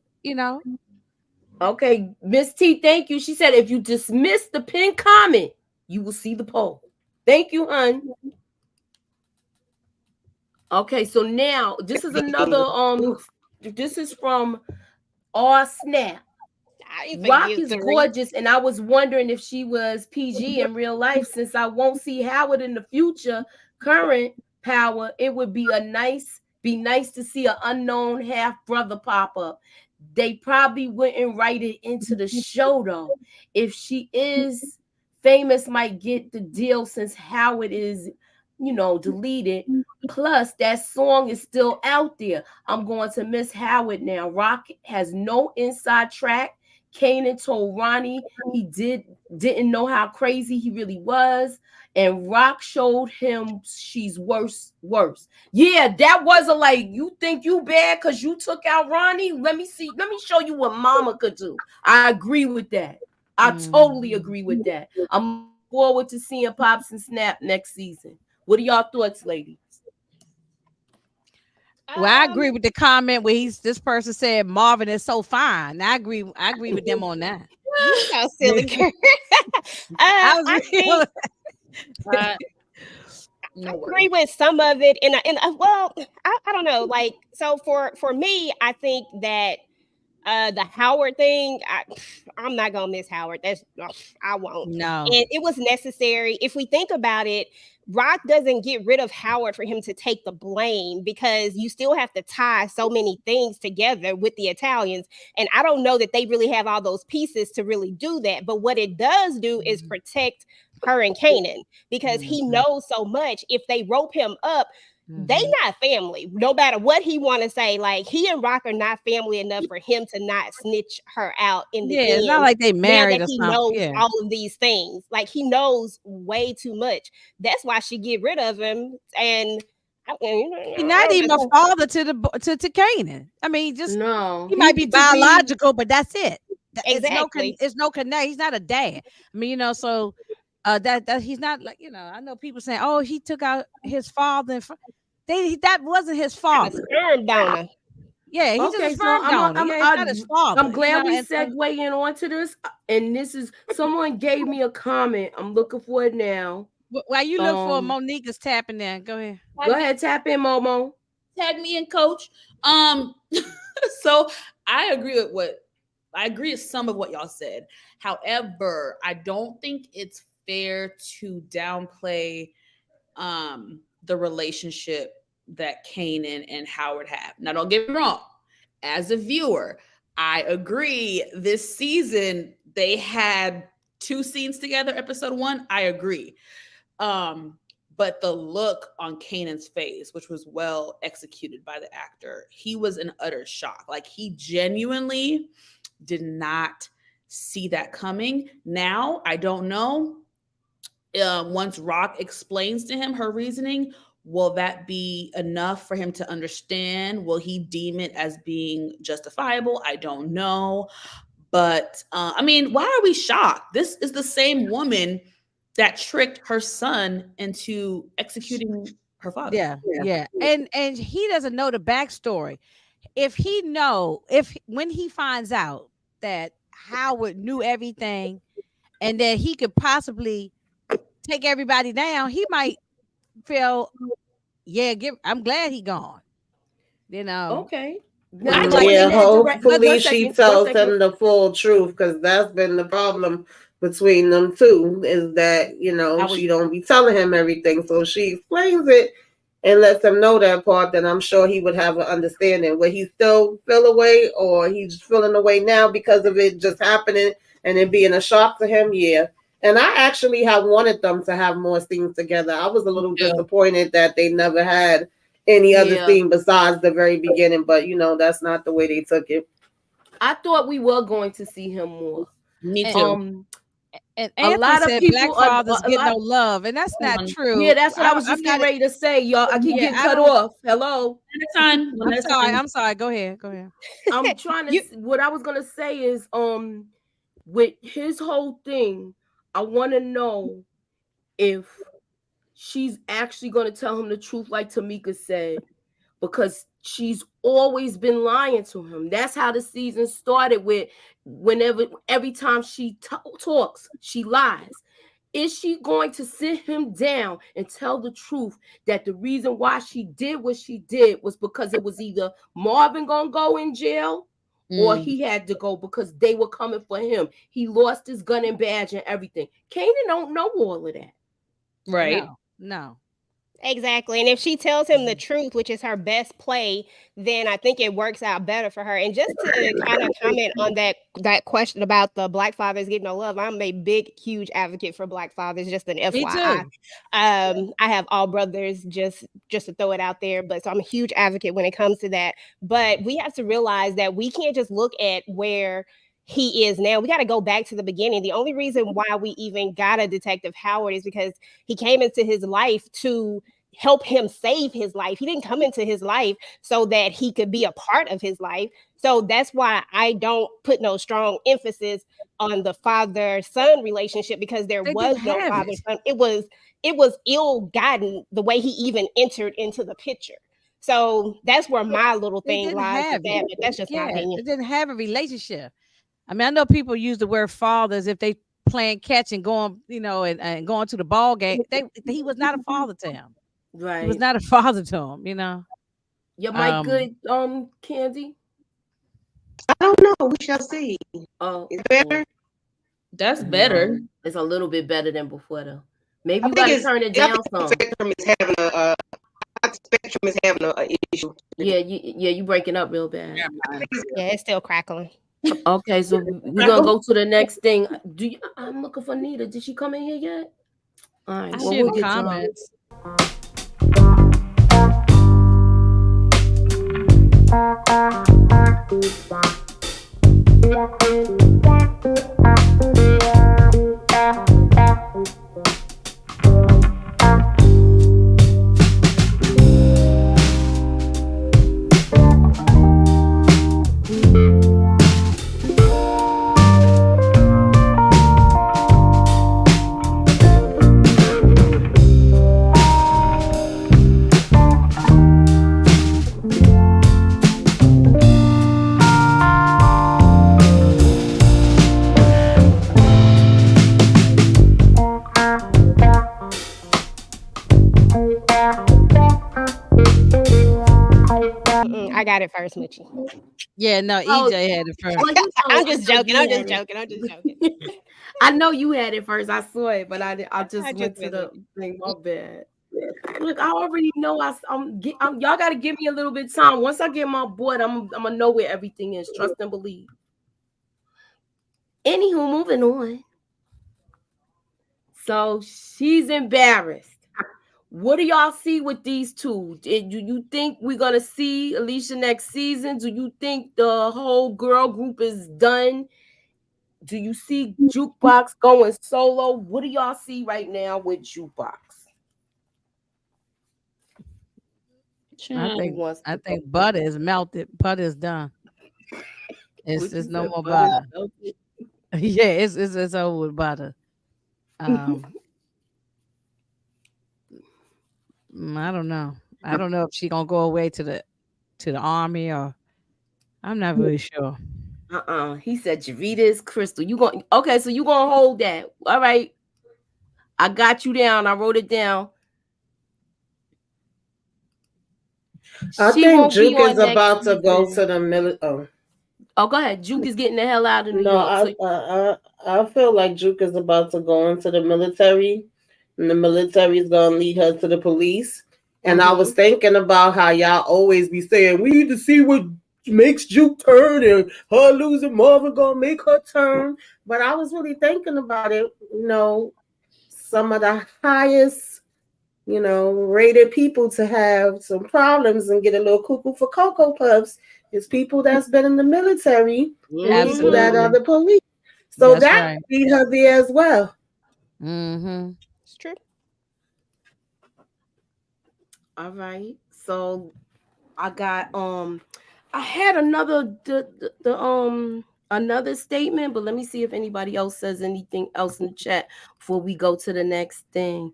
Okay, Miss T, thank you. She said if you dismiss the pinned comment, you will see the poll. Thank you, hon. Okay, so now this is another this is from R Snap. Rock is gorgeous, and I was wondering if she was PG in real life, since I won't see Howard in the future. Current power, it would be nice to see an unknown half brother pop up. They probably wouldn't write it into the show though. If she is famous, might get the deal since Howard is, deleted. Plus, that song is still out there. I'm going to miss Howard now. Rock has no inside track. Kanan told Ronnie he didn't know how crazy he really was, and Rock showed him she's worse. Yeah, that wasn't like, you think you bad because you took out Ronnie. Let me show you what Mama could do. I agree with that. I totally agree with that. I'm forward to seeing Pops and Snap next season. What are y'all thoughts, ladies? Well, I agree with the comment where this person said Marvin is so fine. I agree with them on that. You so silly girl. I agree with some of it, and well, I don't know. Like, so for me, I think that The Howard thing, I'm not gonna miss Howard. I won't. No. And it was necessary. If we think about it, Rock doesn't get rid of Howard for him to take the blame, because you still have to tie so many things together with the Italians. And I don't know that they really have all those pieces to really do that. But what it does do is protect her and Kanan, because he knows so much. If they rope him up, they not family, no matter what he want to say. Like, he and Rock are not family enough for him to not snitch her out in the end. It's not like they married now that or he something. knows all of these things. Like, he knows way too much. That's why she get rid of him. And he's not even a father to Kanan. I mean, just no, he might be biological, but that's it. Exactly. It's no connect. He's not a dad. I mean, so that he's not like, I know people saying, oh, he took out his father. That wasn't his father. Sperm donor. Yeah, he's just a sperm donor. He's not his father. I'm glad we segue in onto this. And this is, someone gave me a comment. I'm looking for it now. While you look for Monique is tapping in. Go ahead. Go ahead, tap in, Momo. Tag me in, Coach. So I agree with some of what y'all said. However, I don't think it's fair to downplay the relationship that Kanan and Howard have. Now, don't get me wrong. As a viewer, I agree. This season, they had 2 scenes together, episode 1. I agree. But the look on Kanan's face, which was well executed by the actor, he was in utter shock. Like, he genuinely did not see that coming. Now, I don't know. Once Rock explains to him her reasoning, will that be enough for him to understand? Will he deem it as being justifiable? I don't know. But I mean, why are we shocked? This is the same woman that tricked her son into executing her father. Yeah. And he doesn't know the backstory. When he finds out that Howard knew everything and that he could possibly take everybody down, he might feel, I'm glad he gone. Okay. Hopefully she tells him the full truth, because that's been the problem between them two, is that she don't be telling him everything. So she explains it and lets him know that part. Then I'm sure he would have an understanding. Will he still feel away, or he's feeling away now because of it just happening and it being a shock to him? Yeah. And I actually have wanted them to have more scenes together. I was a little disappointed that they never had any other scene besides the very beginning, but that's not the way they took it. I thought we were going to see him more. Me too. And a lot of people, Black fathers get no love, and that's not true. Yeah, that's what I was just getting ready to say, y'all. I keep getting cut off. Hello. I'm sorry. Go ahead. I'm trying to. What I was gonna say is, with his whole thing, I want to know if she's actually going to tell him the truth, like Tamika said, because she's always been lying to him. That's how the season started with. Every time she talks, she lies. Is she going to sit him down and tell the truth that the reason why she did what she did was because it was either Marvin gonna go in jail or he had to go because they were coming for him? He lost his gun and badge and everything. Kanan don't know all of that. Right. No. Exactly. And if she tells him the truth, which is her best play, then I think it works out better for her. And just to kind of comment on that question about the Black fathers getting no love, I'm a big, huge advocate for Black fathers, just an FYI. Me too. I have all brothers, just to throw it out there. But so I'm a huge advocate when it comes to that. But we have to realize that we can't just look at where he is now. We got to go back to the beginning. The only reason why we even got a Detective Howard is because he came into his life to help him save his life. He didn't come into his life so that he could be a part of his life. So that's why I don't put no strong emphasis on the father-son relationship, because there was no father-son. It was ill-gotten the way he even entered into the picture. So that's where my little thing lies with that, but that's just my opinion. It didn't have a relationship. I mean, I know people use the word fathers if they playing catch and going, and going to the ball game. He was not a father to him. Right. He was not a father to him, Your mic good, Candy? I don't know. We shall see. Oh, Is it better? That's better. It's a little bit better than before though. Maybe I you think gotta it's. turn it I down think some. Spectrum is having a. Spectrum is having a issue. Yeah, you breaking up real bad. Yeah, it's still crackling. Okay, so we're gonna go to the next thing. I'm looking for Nita. Did she come in here yet? All right, I well see we'll the get to her. comments. I got it first, Moochie. Yeah, no, Oh, EJ had it first. well, you know, I'm I just know joking. you I'm just had it. joking. I'm just joking. I know you had it first. I saw it, but I I just just went to went the with thing. My bad. Look, I already know. Y'all got to give me a little bit of time. Once I get my board, I'm gonna know where everything is. Trust and believe. Anywho, moving on. So she's embarrassed. What do y'all see with these two? Do you think we're gonna see Alicia next season? Do you think the whole girl group is done? Do you see Jukebox going solo? What do y'all see right now with Jukebox? I think butter is melted. Butter is done. It's no more butter. Yeah, it's over with butter. I don't know. I don't know if she gonna go away to the army or I'm not really sure. He said Javita is Crystal. You going okay? So you gonna hold that? All right. I got you down. I wrote it down. I She think won't be Juke is on next about to go season. to the military. Oh, go ahead. Juke is getting the hell out of New No, York. I feel like Juke is about to go into the military, and the military is gonna lead her to the police. And I was thinking about how y'all always be saying we need to see what makes Juke turn, and her losing Marvin gonna make her turn. But I was really thinking about it. Some of the highest, rated people to have some problems and get a little cuckoo for Cocoa Puffs is people that's been in the military and people that are the police. So That's that right. lead her there as well. Mm-hmm. It's true. All right. So I got I had another another statement, but let me see if anybody else says anything else in the chat before we go to the next thing.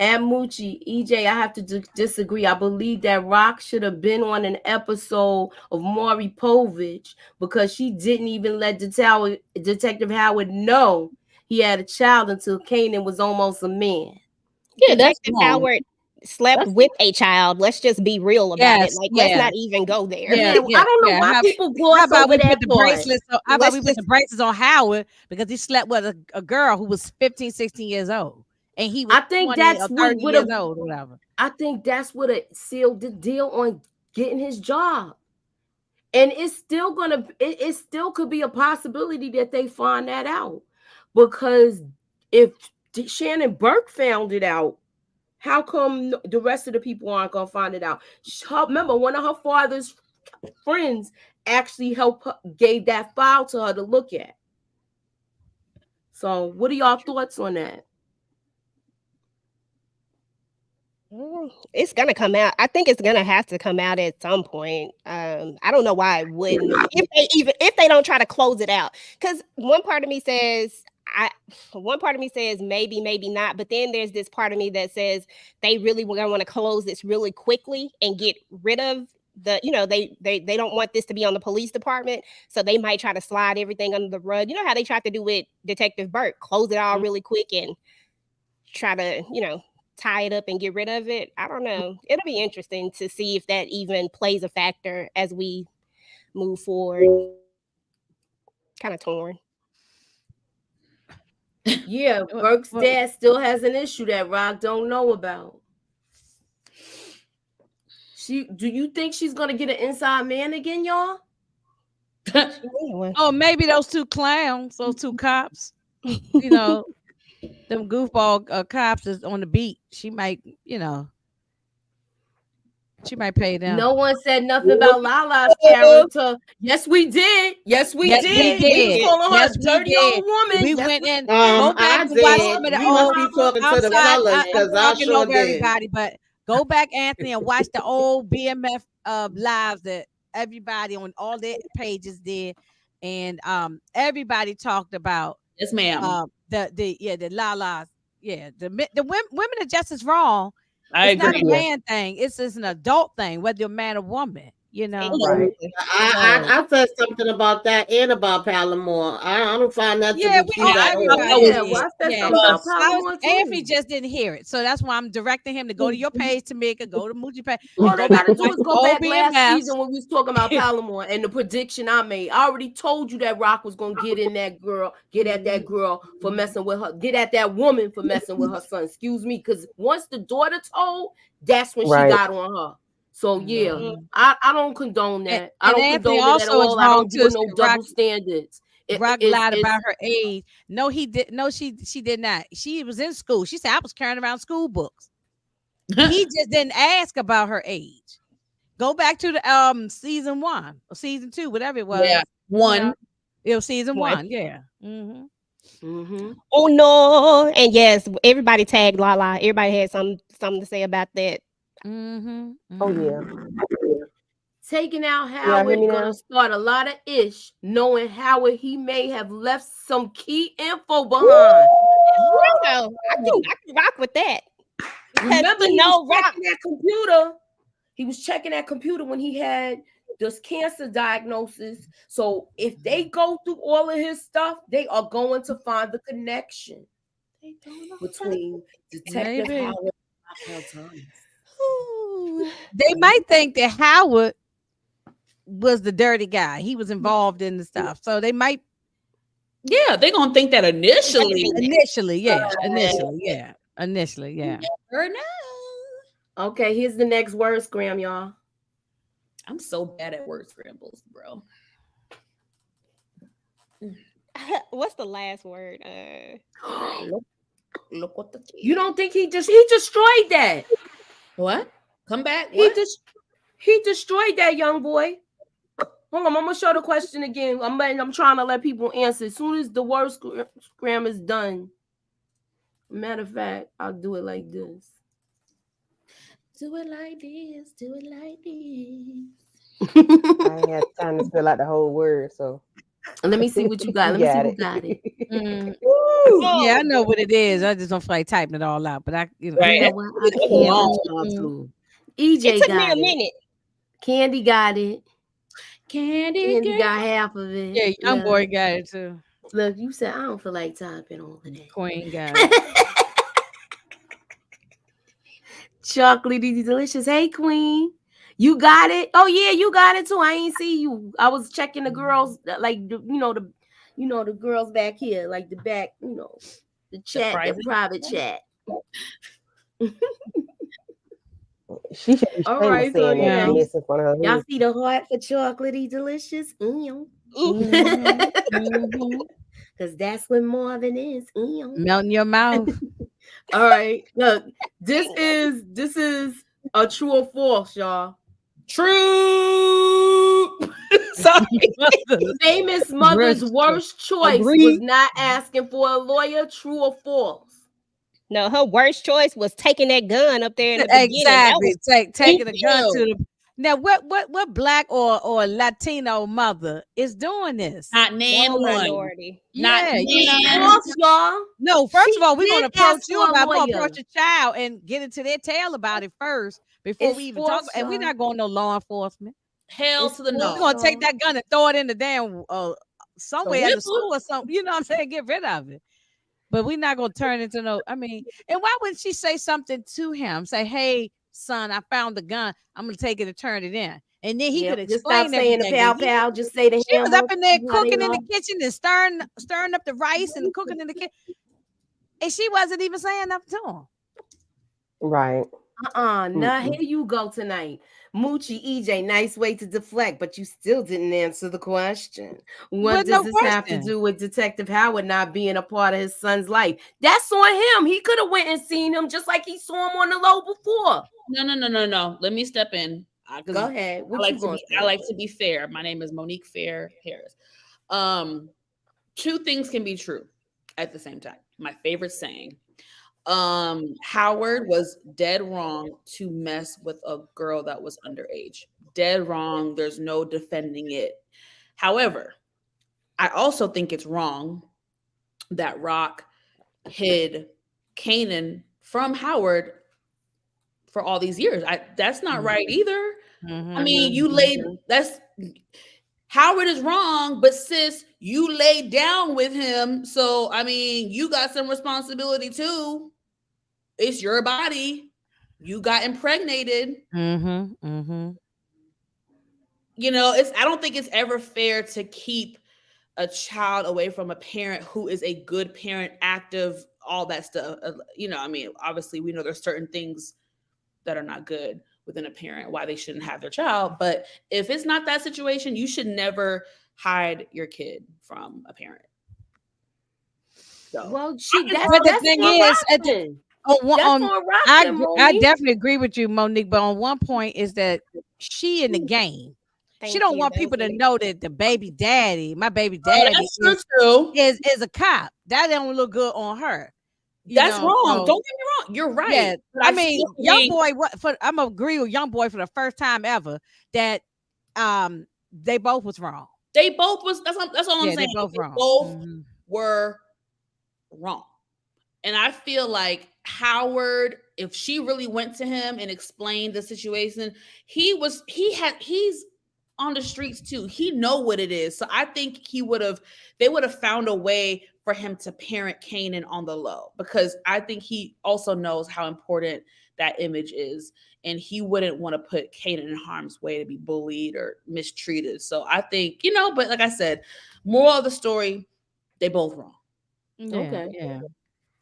And Moochie, EJ, I have to disagree. I believe that Rock should have been on an episode of Maury Povich because she didn't even let Detective Howard know he had a child until Kanan was almost a man. Yeah, that's Detective wrong. Howard slept That's with a child. Let's just be real about it. yes, Like, let's yeah. not even go there. Yeah, I don't know why people gloss how about over we that put the part. bracelets on, how about Let's we put just the bracelets on Howard because he slept with a girl who was 15, 16 years old. And he was I think 20 that's or what 30 would years have. old or whatever. I think that's what sealed the deal on getting his job. And it's still it still could be a possibility that they find that out. Because if Shannon Burke found it out, how come the rest of the people aren't gonna find it out? Remember, one of her father's friends actually gave that file to her to look at. So what are y'all thoughts on that? It's gonna come out. I think it's gonna have to come out at some point. I don't know why it wouldn't. If they don't try to close it out, because one part of me says maybe, maybe not. But then there's this part of me that says they really were gonna want to close this really quickly and get rid of they don't want this to be on the police department, so they might try to slide everything under the rug. You know how they tried to do with Detective Burke, close it all really quick and try to tie it up and get rid of it. I don't know. It'll be interesting to see if that even plays a factor as we move forward. Kind of torn. Yeah, Burke's dad still has an issue that Rock don't know about. Do you think she's gonna get an inside man again, y'all? Oh, maybe those two clowns, those two cops, you know, them goofball cops is on the beat. She might, you know, she might pay them. No one said nothing about Lala's character. Yes, we did. Yes, we did. We was calling her a dirty old woman. We yes, went in. I Go back and did. watch some of the You must be talking to the fellas because I talking sure over did. everybody, but go back, Anthony, and watch the old BMF lives that everybody on all their pages did, and everybody talked about. Yes, ma'am. The Lala's, the women are just as wrong. I It's agree. not a man thing. It's an adult thing, whether you're a man or woman. You know, right? I said something about that and about Palomore. I don't find that to be true. Anthony just didn't hear it, so that's why I'm directing him to go to your page, Tamika. Go to Moochie page. All they gotta do is go back BMF. last season when we was talking about Palomore and the prediction I made. I already told you that Rock was gonna get in that girl, get at that girl for messing with her, get at that woman for messing with her son. Excuse me, because once the daughter told, that's when she got on her. So yeah, I don't condone that. I don't condone it at all. I don't do no double standards. Rock lied about her age. No, he did. No, she did not. She was in school. She said I was carrying around school books. He just didn't ask about her age. Go back to the season 1 or season 2, whatever it was. Yeah, 1. It was season 1. Yeah. Oh no! And yes, everybody tagged Lala. Everybody had something to say about that. Oh yeah. Taking out Howard gonna start a lot of ish, knowing Howard he may have left some key info behind. Wow, I can rock with that. Remember, he was checking that computer. He was checking that computer when he had this cancer diagnosis. So if they go through all of his stuff, they are going to find the connection between Detective Howard and Thomas. They might think that Howard was the dirty guy. He was involved in the stuff. So they might. Yeah, they're going to think that initially. Initially, yeah. Never know. Okay, here's the next word scram, y'all. I'm so bad at word scrambles, bro. What's the last word? Look what you don't think he destroyed that? What? Come back. He destroyed that young boy. Hold on, I'm gonna show the question again. I'm trying to let people answer as soon as the word scram is done. Matter of fact, I'll do it like this. Do it like this. Do it like this. I ain't had time to spell out the whole word, so let me see what you got. Let me see who got it. Yeah, I know what it is. I just don't feel like typing it all out, but I know what? I can't. EJ it took got me a minute. Candy got it. Candy got half of it. Yeah, young boy got it too. Look, you said I don't feel like typing all of that. Queen got it. Chocolatey delicious. Hey, Queen. You got it. Oh yeah, you got it too. I ain't see you. I was checking the girls, like the girls back here, like the back, the chat, the private chat. She should be all right, so yeah. Y'all see the heart for chocolatey delicious? Because that's what Marvin is. Melt in your mouth. All right. Look, this is a true or false, y'all. True. Sorry. Famous mother's worst choice was not asking for a lawyer. True or false? No, her worst choice was taking that gun up there in the beginning. Taking a gun to the. Now, what black or Latino mother is doing this? Not name one. Minority. Not y'all. No, first of all, we're gonna approach you about. We're gonna approach a child and get into their tail about it first before we even talk. And we're not going no law enforcement. Hell to the no. We're gonna take that gun and throw it in the damn somewhere at the school or something. You know what I'm saying? Get rid of it. But we're not gonna turn into no. I mean, and why wouldn't she say something to him? Say, "Hey, son, I found the gun. I'm gonna take it and turn it in." And then he could Just stop explain saying the everything. pal But pal. Just say to she him was up in there how they cooking in the are. kitchen and stirring up the rice and cooking in the kitchen. And she wasn't even saying nothing to him. Right. Now here you go tonight. Moochie EJ, nice way to deflect, but you still didn't answer the question. What does this have to do with Detective Howard not being a part of his son's life? That's on him. He could have went and seen him just like he saw him on the low before. No. Let me step in. Go ahead. I like to be fair. My name is Monique Fair Harris. Two things can be true at the same time. My favorite saying. Howard was dead wrong to mess with a girl that was underage. Dead wrong. There's no defending it. However, I also think it's wrong that Rock hid Kanan from Howard for all these years. That's not right either. I mean, Howard is wrong, but sis, you laid down with him. So, I mean, you got some responsibility too. It's your body. You got impregnated. I don't think it's ever fair to keep a child away from a parent who is a good parent, active, all that stuff. Obviously we know there's certain things that are not good within a parent, why they shouldn't have their child. But if it's not that situation, you should never hide your kid from a parent. So, well, that's the thing is, I definitely agree with you, Monique. But on one point is that she in the game. She don't want people to know that my baby daddy is a cop. That don't look good on her. That's wrong. So, don't get me wrong. You're right. Yeah, I mean, young boy. I'm agree with young boy for the first time ever that they both was wrong. They both was. That's all I'm saying. They both wrong. Both were wrong. And I feel like Howard, if she really went to him and explained the situation, he's on the streets too. He know what it is. So I think they would have found a way for him to parent Kanan on the low, because I think he also knows how important that image is. And he wouldn't want to put Kanan in harm's way to be bullied or mistreated. So I think, but like I said, moral of the story, they both wrong. Yeah, okay. Yeah.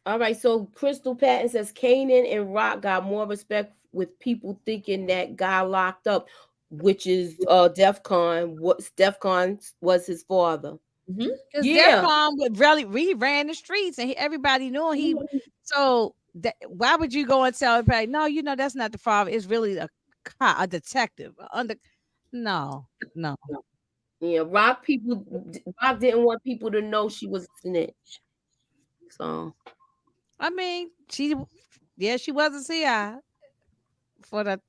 All right. So Crystal Patton says Kanan and Rock got more respect with people thinking that guy locked up, which is DEFCON. DEFCON was his father. Because DEFCON really ran the streets and everybody knew him. So why would you go and tell everybody? No, that's not the father. It's really a detective. No. Yeah, Rock didn't want people to know she was a snitch. So, I mean, she was a CI for that,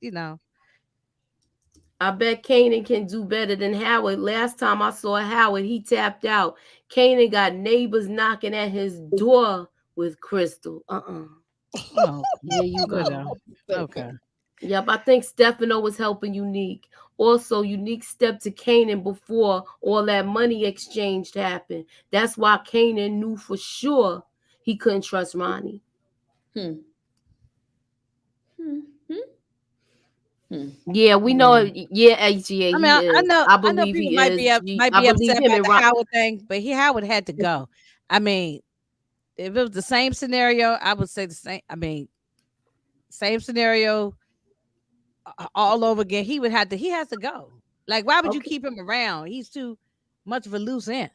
I bet Kanan can do better than Howard. Last time I saw Howard, he tapped out. Kanan got neighbors knocking at his door with Crystal. Oh, there you go. Okay. Yep, I think Stefano was helping Unique. Also, Unique stepped to Kanan before all that money exchange happened. That's why Kanan knew for sure he couldn't trust Ronnie. Yeah, we know. Yeah, HGA. I mean, I know. I believe he might be upset about the Howard thing, but Howard had to go. I mean, if it was the same scenario, I would say the same. I mean, same scenario all over again. He has to go. Like, why would you keep him around? He's too much of a loose end.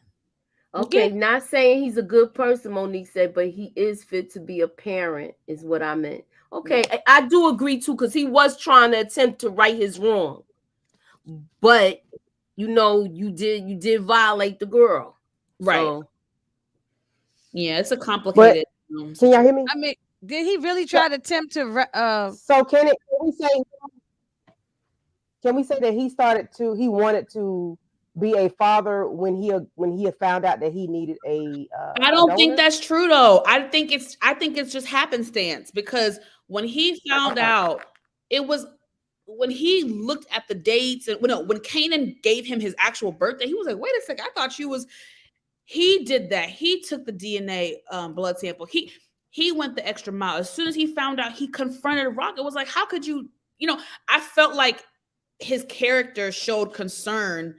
Okay, not saying he's a good person, Monique said, but he is fit to be a parent, is what I meant. Okay, I do agree too, because he was trying to attempt to right his wrong. But you did violate the girl. Right. So, yeah, it's a complicated. Can y'all hear me? I mean, did he really try to attempt to So can we say that he wanted to be a father when he had found out that he needed a I don't think that's true though. I think it's just happenstance, because when he found out, it was when he looked at the dates and when Kanan gave him his actual birthday, he was like, wait a second, I thought he did that. He took the DNA blood sample. He went the extra mile. As soon as he found out, he confronted Rock. It was like, how could you, I felt like his character showed concern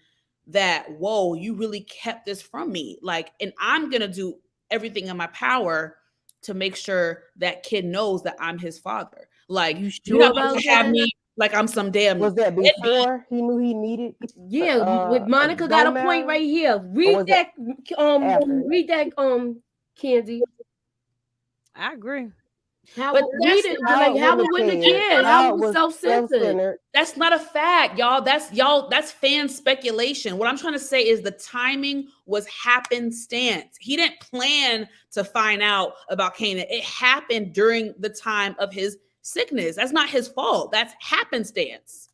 that, whoa, you really kept this from me. Like, and I'm going to do everything in my power to make sure that kid knows that I'm his father. Like, You you're sure not going about to have that? me like I'm some damn. Was that before he knew he needed? Yeah, with Monica got a bone point marrow? right here. Or Read was it that, after? read that, Candy. I agree. How But read that's it? Howard Like Howard wouldn't wouldn't have have cared. cared. Howard Howard was was self-centered. self-centered. That's not a fact, y'all. That's fan speculation. What I'm trying to say is the timing was happenstance. He didn't plan to find out about Kanan. It happened during the time of his sickness. That's not his fault. That's happenstance.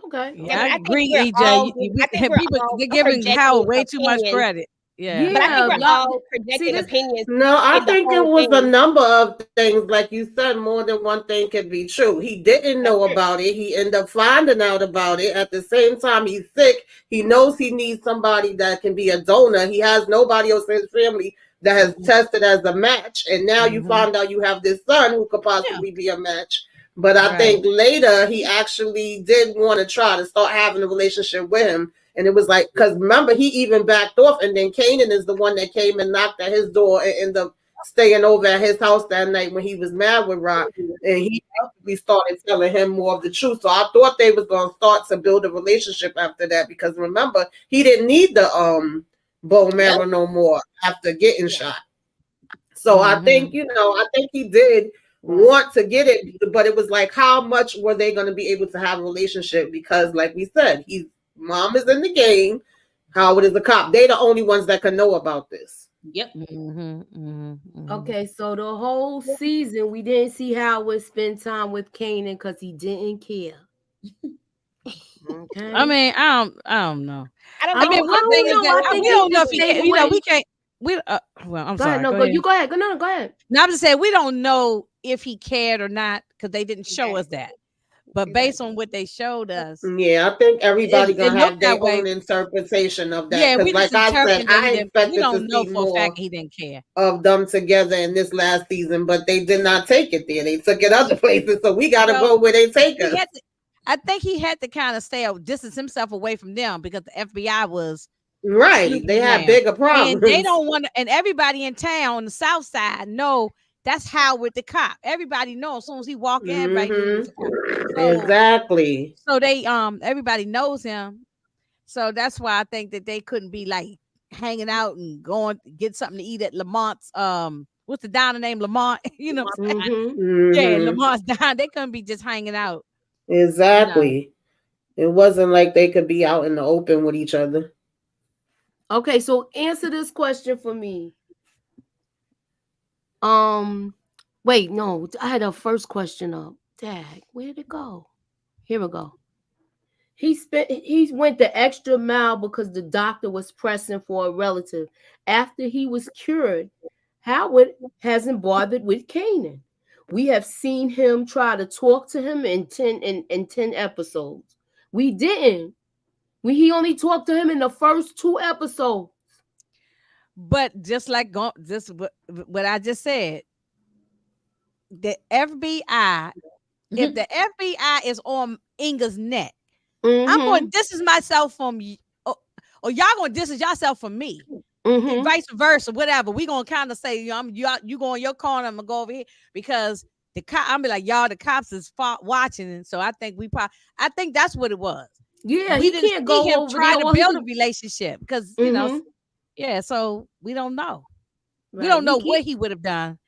Okay. Yeah, I I think agree, we're all- EJ. I think we're People all they're giving projecting Howard way too much opinions. credit. Yeah. But I think we're Yeah, y'all- all projecting this- opinions. No, I in the think it whole was a thing. number of things. Like you said, more than one thing could be true. He didn't know about it. He ended up finding out about it. At the same time, he's sick. He knows he needs somebody that can be a donor. He has nobody else in his family that has tested as a match. And now you find out you have this son who could possibly be a match. But I think later he actually did want to try to start having a relationship with him. And it was like, because remember, he even backed off. And then Kanan is the one that came and knocked at his door and ended up staying over at his house that night when he was mad with Rock. And he actually started telling him more of the truth. So I thought they was going to start to build a relationship after that. Because remember, he didn't need the bone marrow no more after getting shot. So I think, I think he did want to get it. But it was like, how much were they going to be able to have a relationship? Because like we said, Mom is in the game. Howard is a cop. They the only ones that can know about this. Yep. Okay, so the whole season we didn't see Howard spend time with Kanan because he didn't care. Okay. I mean, I don't know. I mean, one thing is that we don't know if he can, we can't. Well, I'm sorry. Go ahead. You go ahead. Go ahead. Now I'm just saying we don't know if he cared or not because they didn't show us that. But based on what they showed us, yeah, I think everybody gonna have their way. own interpretation of that. Yeah, because we like just I said, I we expected don't to know see for a more fact he didn't care of them together in this last season, but they did not take it there. They took it other places, so we got to go where they take us. I think he had to kind of distance himself away from them because the FBI was right. They had bigger problems. And they don't want to, and everybody in town on the south side know that's Howard the cop. Everybody knows as soon as he walk in, everybody so, exactly. So they everybody knows him. So that's why I think that they couldn't be like hanging out and going get something to eat at Lamont's what's the diner name? Lamont, you know what I'm saying? Yeah, Lamont's diner. They couldn't be just hanging out. Exactly. It wasn't like they could be out in the open with each other. Okay, so answer this question for me. Wait, no, I had a first question up. Dag, where'd it go? Here we go. He went the extra mile because the doctor was pressing for a relative. After he was cured, Howard hasn't bothered with Kanan. We have seen him try to talk to him in 10 episodes. We didn't. He only talked to him in the first 2 episodes. But just like what I just said, the FBI, if the FBI is on Inga's neck, I'm going to distance myself from you, or y'all going to distance yourself from me, and vice versa, whatever. We going to kind of say, you go in your corner, I'm going to go over here because the cop. I'm be like, y'all, the cops is watching, and so I think I think that's what it was. Yeah, we didn't can't go him over try there, to build a relationship because you know, yeah. So we don't know. Right. We don't know what he would have done.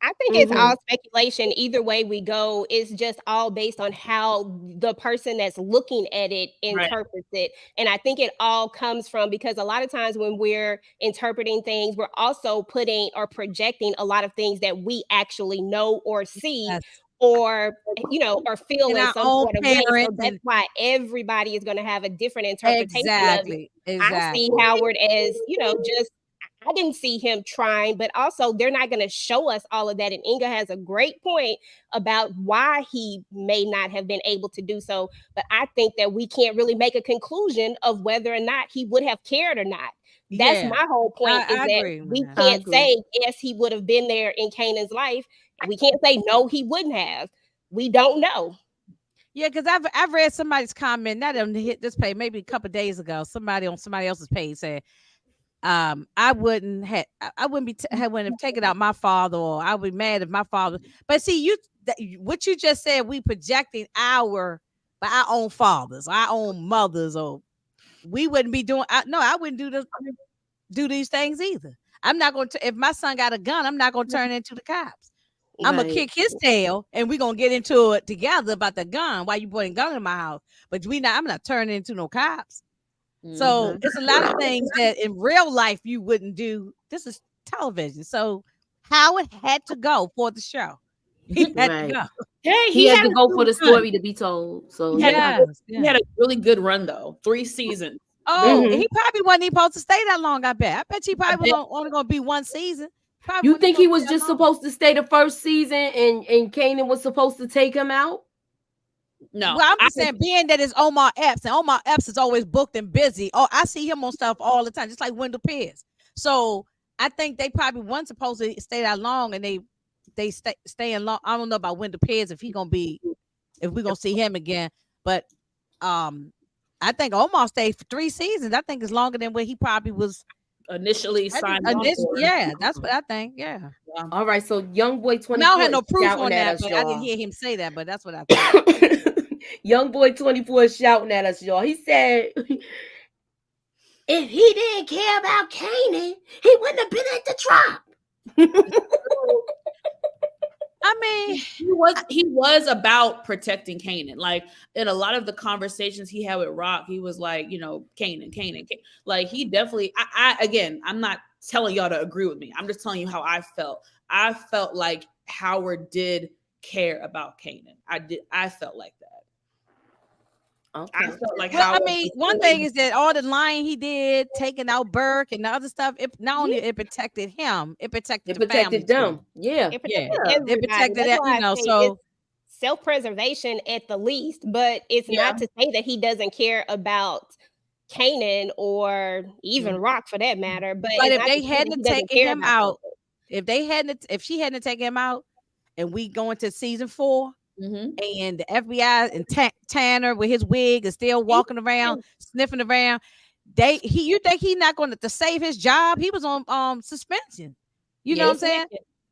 I think it's all speculation. Either way we go, it's just all based on how the person that's looking at it interprets it. And I think it all comes from, because a lot of times when we're interpreting things, we're also putting or projecting a lot of things that we actually know or see. Yes. Or or feel in some sort of way. So that's why everybody is going to have a different interpretation of it. I see Howard as, just, I didn't see him trying, but also they're not going to show us all of that. And Inga has a great point about why he may not have been able to do so. But I think that we can't really make a conclusion of whether or not he would have cared or not. That's my whole point, is that we can't say, yes, he would have been there in Kanan's life. We can't say, no, he wouldn't have. We don't know. Yeah, because I've read somebody's comment, not on hit this page, maybe a couple of days ago. Somebody on somebody else's page said, I wouldn't I wouldn't have taken out my father, or I would be mad if my father. But see, what you just said, we projecting by our own fathers, our own mothers, or we wouldn't be doing. I wouldn't do these things either. I'm not going to. If my son got a gun, I'm not going to turn into the cops. I'm gonna kick his tail, and we're gonna get into it together about the gun. Why you putting a gun in my house? But I'm not turning into no cops. So it's a lot of things that in real life you wouldn't do. This is television. So Howard had to go for the show. He had to go. Hey, he had to go for the story to be told. So he had a really good run though. 3 seasons. Oh, he probably wasn't even supposed to stay that long. I bet he probably was only going to be one season. Probably you think he was just supposed to stay the first season, and Kanan was supposed to take him out? No. Well, I'm just saying, being that it's Omar Epps, and Omar Epps is always booked and busy. Oh, I see him on stuff all the time, just like Wendell Pierce. So I think they probably weren't supposed to stay that long, and they staying long. I don't know about Wendell Pierce if we're gonna see him again, but I think Omar stayed for 3 seasons. I think it's longer than where he probably was initially signed on for. Yeah, that's what I think. Yeah. All right, so Young Boy 24. Now I had no proof on that, but I didn't hear him say that, but that's what I think. Young Boy 24 is shouting at us, y'all. He said, if he didn't care about Kanan, he wouldn't have been at the drop. I mean, he was about protecting Kanan. Like in a lot of the conversations he had with Rock, he was like, Kanan. Like he definitely. I'm not telling y'all to agree with me. I'm just telling you how I felt. I felt like Howard did care about Kanan. I felt like that. Okay. I felt like one thing is that all the lying he did, taking out Burke and the other stuff, it not only it protected him, it protected the family them. Too. Yeah. It protected that, so self-preservation at the least, but it's not to say that he doesn't care about Kanan or even Rock for that matter. But if they hadn't taken him out, if she hadn't taken him out, and we go into season 4. And the FBI and Tanner with his wig is still walking around, sniffing around. You think he's not going to save his job? He was on suspension. You know what I'm saying?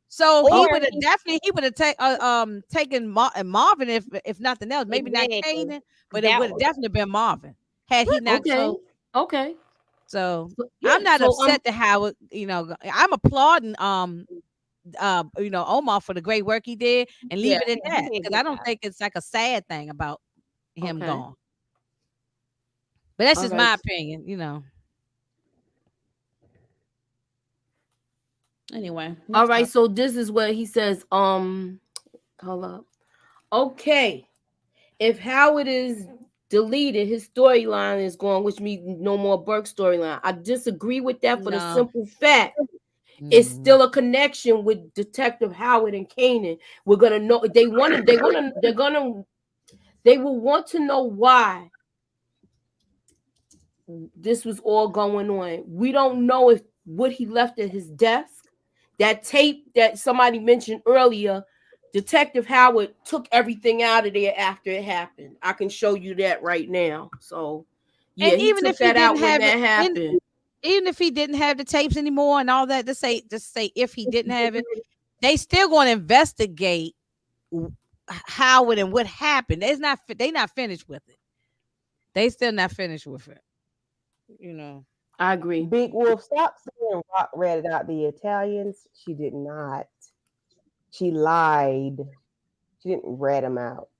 So he would have taken Marvin if nothing else. Maybe not Kanan, but it would have definitely been Marvin had he not. Okay. So I'm not upset to Howard. I'm applauding Omar for the great work he did, and leave it at that, because I don't think it's like a sad thing about him gone. But that's just my opinion, Anyway. All right, so this is what he says. Hold up. Okay. If Howard is deleted, his storyline is gone, which means no more Burke storyline. I disagree with that for the simple fact it's still a connection with Detective Howard and Kanan. We're gonna know they will want to know why this was all going on. We don't know if what he left at his desk, that tape that somebody mentioned earlier. Detective Howard took everything out of there after it happened. I can show you that right now. So yeah, and he even took if that out when that happened. Even if he didn't have the tapes anymore and all that, just say if he didn't have it, they still going to investigate Howard and what happened. They not finished with it. They still not finished with it. I agree. Big Wolf, stop saying Rock ratted out the Italians. She did not. She lied. She didn't rat them out.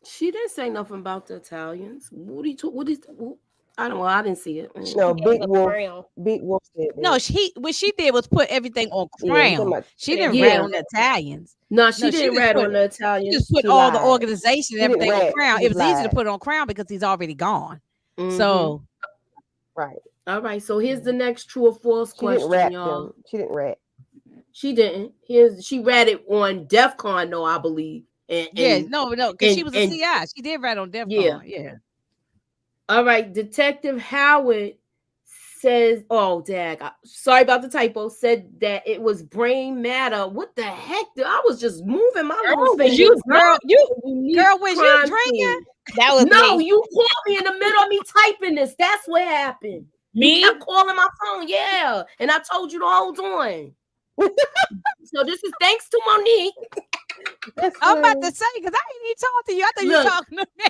She didn't say nothing about the Italians. What I don't know. I didn't see it. No, Big Wolf said that. No, what she did was put everything on Crown. She didn't rat on the Italians. No, she didn't rat on the Italians. She just put all the organization and everything on Crown. It was easy to put on Crown because he's already gone. So, right. All right. So here's the next true or false question, y'all. She didn't rat. She didn't. She ratted on DEF CON, though, I believe. No, because she was a CI. She did rat on DEF CON. Yeah. All right, Detective Howard says, oh, dag, sorry about the typo, said that it was brain matter. What the heck? I was just moving my little was finger. you, Girl, Unique girl, was you crime drinking? scene. That was No, me. you called me in the middle of me typing this. That's what happened. Me? You kept calling my phone, yeah. And I told you to hold on. So this is thanks to Monique. I'm about to say, because I ain't even talking to you. I thought you Look. were talking to me.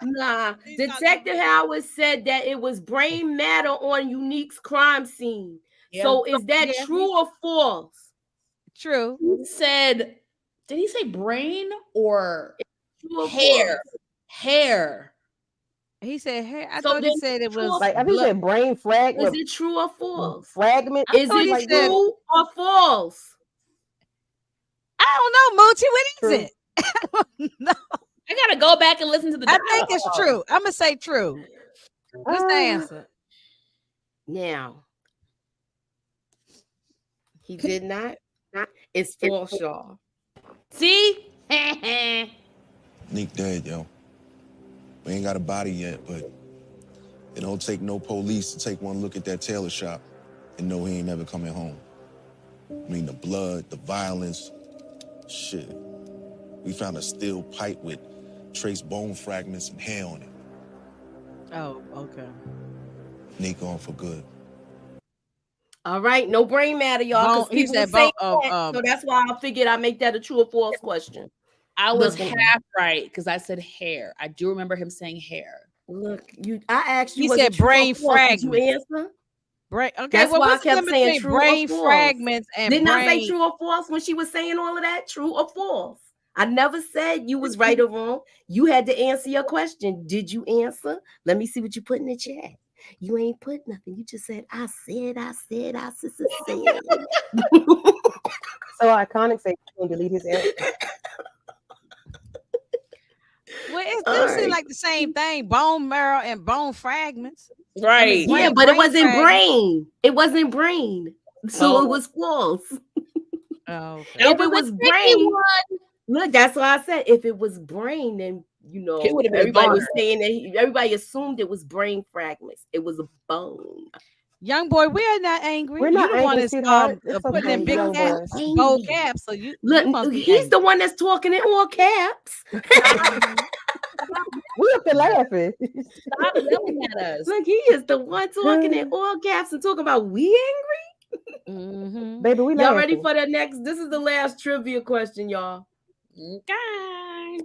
Nah, Detective Howard said that it was brain matter on Unique's crime scene. Yeah. So is that true or false? True. He said, did he say brain or True or hair? false? Hair. He said, hey, I So thought he then said it true or was Like I think he said brain Is fragment. it true or false? Fragment. I Is thought he it said- true or false? I don't know, Moochie. What is True. it? I don't know. I gotta go back and listen to the I think it's true. I'm gonna say true. What's the Ah. answer? Now, he did not. It's false, y'all. See? Nick dead, yo. We ain't got a body yet, but it don't take no police to take one look at that tailor shop and know he ain't never coming home. I mean, the blood, the violence, shit. We found a steel pipe with trace bone fragments and hair on it. Oh, okay. Nick gone for good. All right, no brain matter, y'all. Bone- he Because said people say bone- that, so that's why I figured I'd make that a true or false question. I was Look. half right because I said hair. I do remember him saying hair. Look, I asked you. He was said it true or brain false? Did you answer? Brain. Okay, That's well, why I what's the kept difference saying between true or brain false. fragments and Didn't brain? I say true or false when she was saying all of that? True or false? I never said you was right or wrong. You had to answer your question. Did you answer? Let me see what you put in the chat. You ain't put nothing. You just said, I said. So Iconic say he's gonna delete his answer. Well, it All still seems right. like the same thing: bone marrow and bone fragments. Right. Brain- Yeah, but it brain wasn't fragments. brain. It wasn't brain. So Oh. it was false. Oh, okay. That If it was was a tricky brain, one. look, that's why I said if it was brain, then It would've been a everybody was goner. saying that everybody assumed it was brain fragments. It was a bone. Young boy, we're not angry. We're not you the one angry, that's sweetheart. It's putting okay, in big young caps, boy. bold caps. So you Look, must be he's angry. the one that's talking in all caps. We up there laughing. Stop yelling at us. Look, he is the one talking in all caps and talking about we angry. Mhm. Baby, we Y'all laughing. ready for the next? This is the last trivia question, y'all. Okay.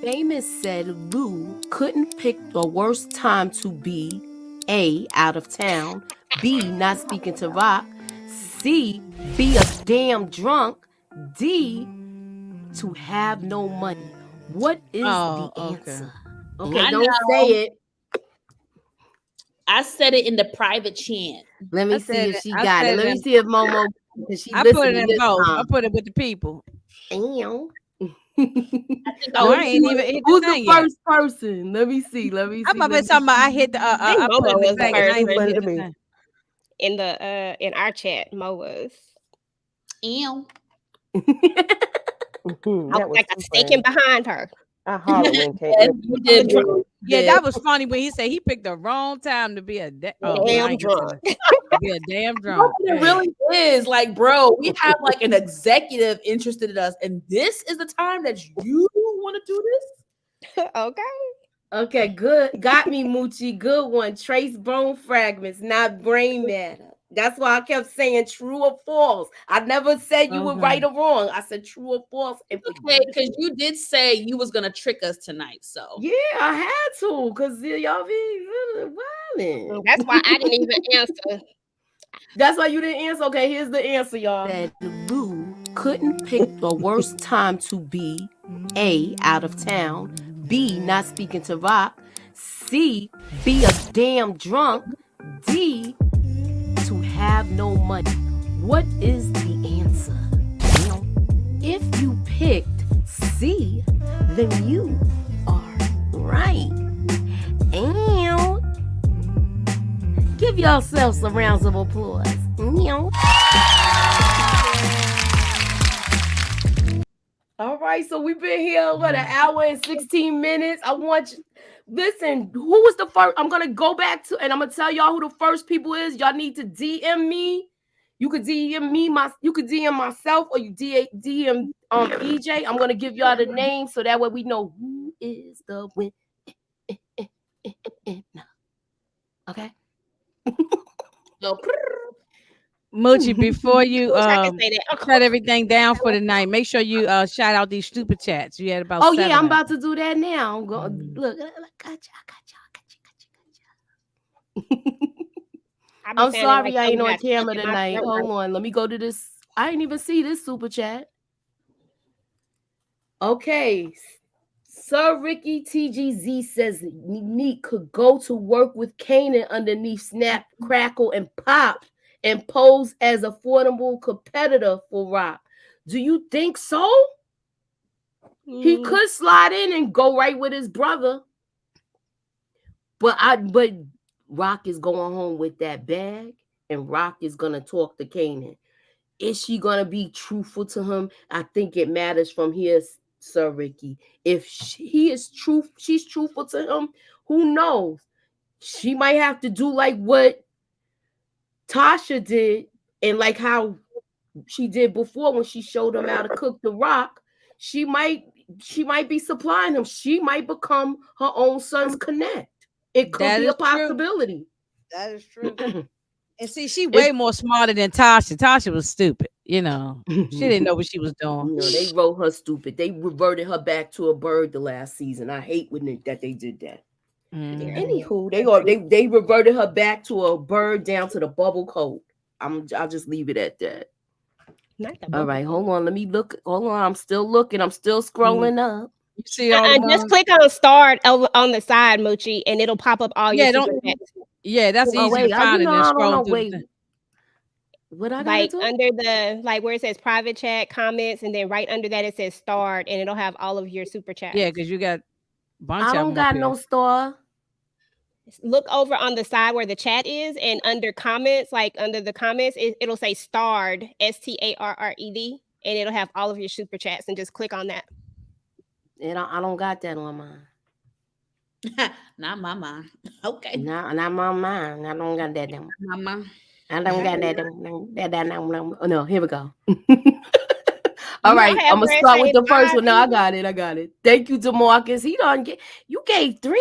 Famous said Lou couldn't pick the worst time to be A, out of town, B, not speaking to Rock, C, be a damn drunk, D, to have no money. What is Oh, the okay. answer? Okay, I don't know. say it. I said it in the private chant. Let me I see said if it- she I got it. said Let me it- see if Momo, because she I put it listening in this both. I time. put it with the people. Damn. Oh, I ain't even hit the Who's the thing yet. first person? Let me see. Let me see. I'm about let to me talking about I hit the I think I put Momo it in was the the thing. and I first ain't even person. hit the Me. thing. in our chat, Mo was. Ew. I That was was like too a sneaking funny. behind her. I hollered when Kate. Yes, you did. Yeah, that was funny when he said he picked the wrong time to be a I Damn ain't gonna say drunk. that. To be a damn No, drunk. but it really is. Like, bro, we have like an executive interested in us, and this is the time that you want to do this? Okay. Okay, good. Got me, Moochie. Good one. Trace bone fragments, not brain matter. That's why I kept saying true or false. I never said you were Okay. right or wrong. I said true or false. And for Okay, because you did say you was gonna trick us tonight. So yeah, I had to, because y'all be really wilding. That's why I didn't even answer. That's why you didn't answer. Okay, here's the answer, y'all. That Lou couldn't pick the worst time to be A, out of town, B, not speaking to Rock, C, be a damn drunk, D, to have no money. What is the answer? If you picked C, then you are right. And give yourselves some rounds of applause. All right, so we've been here, what, an hour and 16 minutes. Listen, who was the first? I'm gonna go back to, and I'm gonna tell y'all who the first people is. Y'all need to DM me. You could DM me, you could DM myself, or you DM EJ. I'm gonna give y'all the name so that way we know who is the winner. Okay. So, Moochie, before you shut everything down for the night, make sure you shout out these stupid chats. You had about Oh 7 yeah, I'm of them. about to do that now. Look, gotcha. I'm sorry I ain't on camera tonight. Hold on, let me go to this. I didn't even see this super chat. Okay. Sir Ricky TGZ says Neek could go to work with Kanan underneath Snap, Crackle, and Pop and pose as a formidable competitor for Rock. Do you think so? He could slide in and go right with his brother. But Rock is going home with that bag, and Rock is gonna talk to Kanan. Is she gonna be truthful to him? I think it matters from here, Sir Ricky. If she's truthful to him, who knows? She might have to do like what Tasha did, and like how she did before when she showed him how to cook the Rock. She might be supplying him. She might become her own son's connect. It could be a possibility. That is true. And see, she way more smarter than Tasha. Tasha was stupid. You know, she didn't know what she was doing. No, they wrote her stupid. They reverted her back to a bird the last season. I hate that they did that. Anywho, they reverted her back to a bird down to the bubble coat. I'll just leave it at that. All right, hold on. Let me look. Hold on. I'm still looking. I'm still scrolling up. You see all the just click on start on the side, Moochie, and it'll pop up all your super chats. Yeah, that's easy to find and then scroll through. What I like do? under the where it says private chat comments, and then right under that it says start, and it'll have all of your super chats. Yeah, because you got a bunch I of them. don't got no star. Look over on the side where the chat is, and under comments, like under the comments, it'll say starred, STARRED, and it'll have all of your super chats, and just click on that. And I don't got that on mine. Not my mind. Okay. Not my mind. I don't got that. Mama. I don't got that. Oh no, here we go. All right, I'm gonna start with the first one. No, I got it. Thank you, DeMarcus. You gave 3 of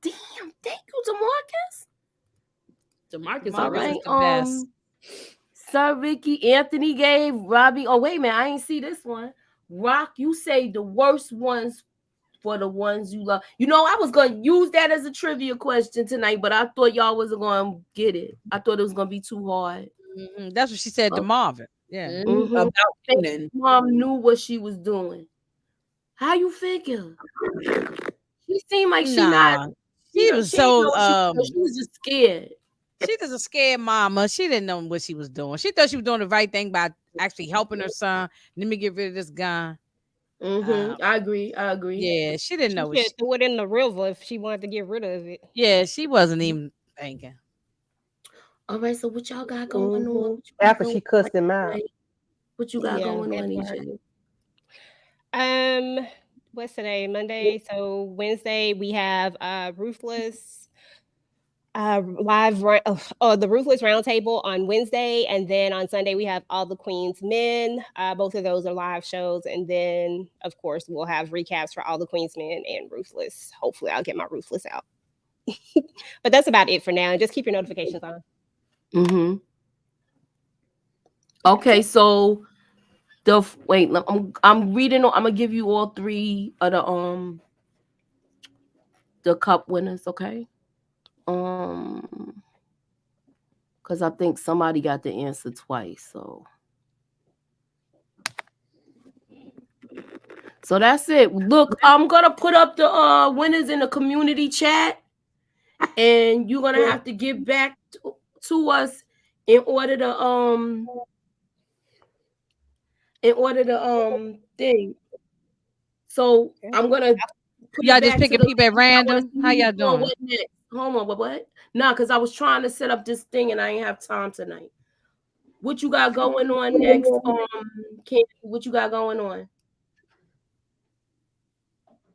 them. Damn, thank you, DeMarcus. All right, the best. Sir Ricky, Anthony gave Robbie. Oh wait a minute, I ain't see this one. Rock, you say the worst ones for the ones you love. You know, I was gonna use that as a trivia question tonight, but I thought y'all wasn't gonna get it. I thought it was gonna be too hard. That's what she said to Marvin. Yeah. About Kanan. Mom knew what she was doing. How you figure? She seemed like she was just scared. She was a scared mama. She didn't know what she was doing. She thought she was doing the right thing by actually helping her son. Let me get rid of this gun. I agree. Yeah, she didn't know. She threw it in the river if she wanted to get rid of it. Yeah, she wasn't even thinking. All right, so what y'all got going on? After she cussed him out. What you got going on, EJ? What's today? Monday. So Wednesday we have Ruthless live the Ruthless Roundtable on Wednesday, and then on Sunday we have All the Queen's Men. Both of those are live shows, and then of course we'll have recaps for All the Queen's Men and Ruthless. Hopefully I'll get my Ruthless out. But that's about it for now, and just keep your notifications on. Okay, so I'm reading. I'm gonna give you all 3 of the cup winners. Okay. Because I think somebody got the answer twice. So that's it. Look, I'm gonna put up the winners in the community chat, and you're gonna have to get back to us in order to thing. So I'm gonna y'all just picking people at random. How y'all doing? Hold on, what? Nah, because I was trying to set up this thing and I ain't have time tonight. What you got going on next? Candy, what you got going on?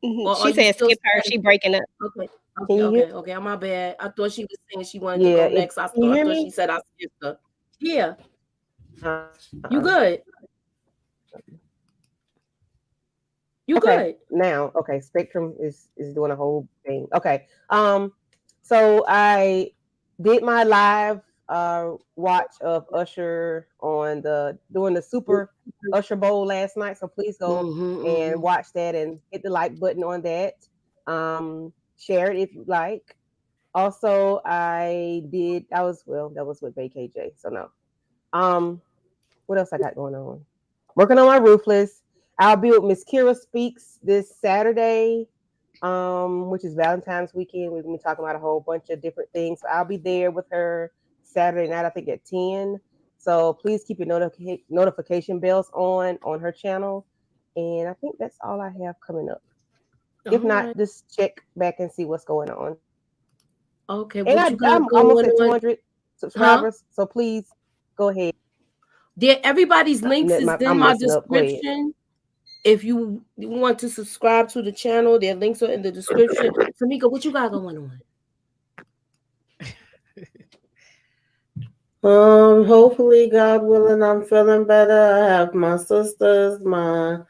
She said skip her. She breaking up. Okay. Can you hear? Okay. My bad. I thought she was saying she wanted to Yeah. go next. Can you hear thought she me? said I skipped her. Yeah, Uh, you good. You Okay, good. now, okay, Spectrum is doing a whole thing. Okay, so I did my live watch of Usher on during the Super Usher Bowl last night. So please go and watch that and hit the like button on that. Share it if you like. Also, that was with VKJ. So no. What else I got going on? Working on my Ruthless. I'll be with Miss Kira Speaks this Saturday, which is Valentine's weekend. We're gonna be talking about a whole bunch of different things. So I'll be there with her Saturday night, I think at 10. So please keep your notification bells on her channel. And I think that's all I have coming up. If not, just check back and see what's going on. Okay, And what you got I'm going almost at on? 200 subscribers. So please go ahead. Everybody's links is in I'm my messing up. Go ahead. description. If you want to subscribe to the channel, their links are in the description. Tamika, what you got going on? Hopefully, God willing, I'm feeling better. I have my sisters, the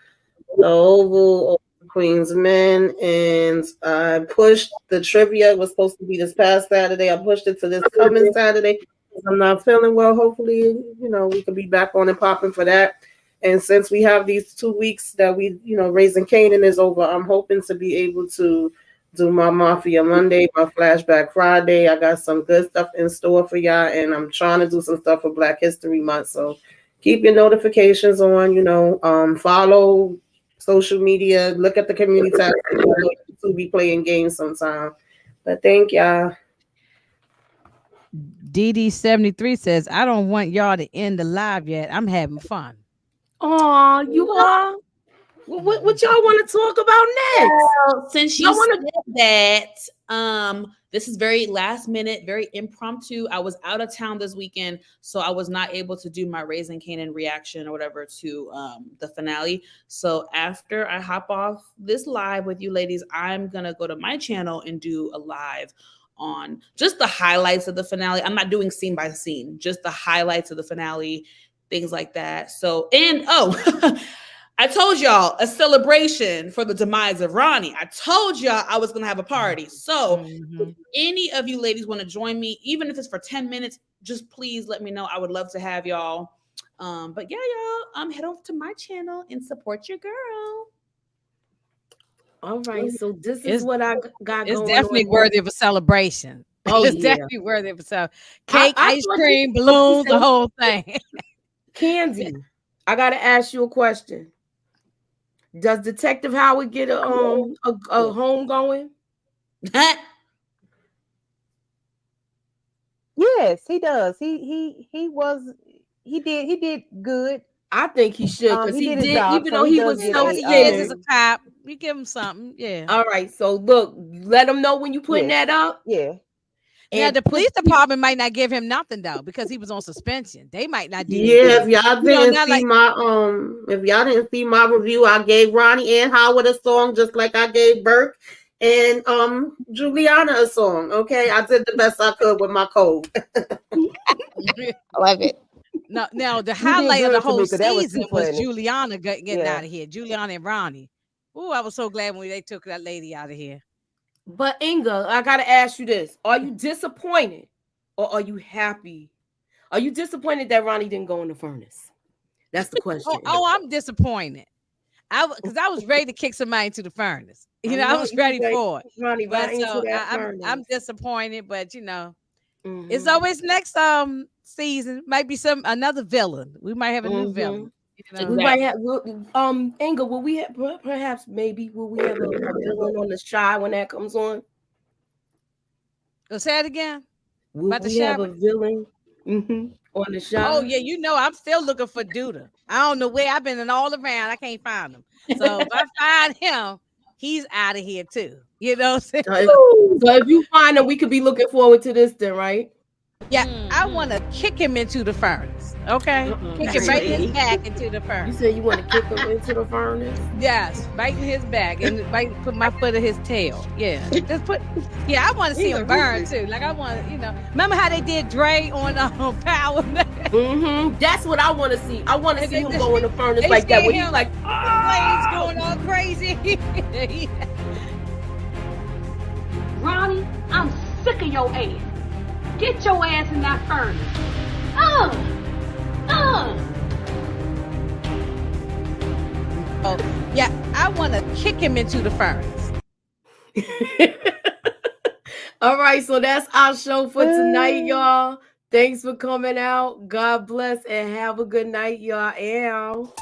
Oval Queens men, and I pushed the trivia. It was supposed to be this past Saturday. I pushed it to this coming Saturday. I'm not feeling well. Hopefully, we can be back on and popping for that. And since we have these 2 weeks that Raising Kanan is over, I'm hoping to be able to do my Mafia Monday, my Flashback Friday. I got some good stuff in store for y'all, and I'm trying to do some stuff for Black History Month. So keep your notifications on, follow social media, look at the community tab to be playing games sometime. But thank y'all. DD73 says, I don't want y'all to end the live yet. I'm having fun. Oh, you are? What y'all want to talk about next? Well, since you said that, this is very last minute, very impromptu. I was out of town this weekend, so I was not able to do my Raising Kanan reaction or whatever to the finale. So after I hop off this live with you ladies, I'm gonna go to my channel and do a live on just the highlights of the finale. I'm not doing scene by scene, just the highlights of the finale, things like that. So, and I told y'all a celebration for the demise of Ronnie. I told y'all I was going to have a party. So if any of you ladies want to join me, even if it's for 10 minutes, just please let me know. I would love to have y'all. But yeah, y'all, head over to my channel and support your girl. All right, so this is what I got going on. It's definitely worthy of a celebration. Oh, it's yeah. definitely worthy of a celebration. Cake, ice cream, balloons, the whole thing. Candy, I got to ask you a question. Does Detective Howard get a home going? Yes, he does. He did good. I think he should, because he did his job, even so though he he does was get so a, scared. As a cop, you give him something. Yeah. All right. So look, let him know when you putting that up. Yeah. Now the police department might not give him nothing though, because he was on suspension. They might not do anything. If y'all didn't see my review, I gave Ronnie and Howard a song just like I gave Burke and Juliana a song. Okay, I did the best I could with my code. I love it. Now the highlight of the whole season was funny. Juliana getting out of here. Juliana and Ronnie. Ooh, I was so glad when they took that lady out of here. But Inga, I gotta ask you this: are you disappointed, or are you happy? Are you disappointed that Ronnie didn't go in the furnace? That's the question. I'm disappointed. Because I was ready to kick somebody into the furnace. I was ready for it. Ronnie, I'm disappointed, but it's always next season. Might be another villain. We might have a new villain. We might have Inga, will we have will we have a villain on the Shy when that comes on? Say it again. Will we have a villain on the Shy? Oh yeah, I'm still looking for Duda. I don't know where I've been all around. I can't find him. So if I find him, he's out of here too. You know what I'm saying? So if you find him, we could be looking forward to this then, right? Yeah, I want to kick him into the furnace. Okay, kick him right in his back into the You furnace. said you want to kick him into the furnace? Yes, right in his back and right put my foot in his tail. Yeah, just put. Yeah, I want to see him burn too. Like I want, remember how they did Dre on Power? That's what I want to see. I want to see him go in the furnace like that. When he's like, flames going all crazy. Ronnie, I'm sick of your ass. Get your ass in that furnace. Oh, yeah, I want to kick him into the furnace. all right, so that's our show for tonight, y'all. Thanks for coming out. God bless and have a good night, y'all.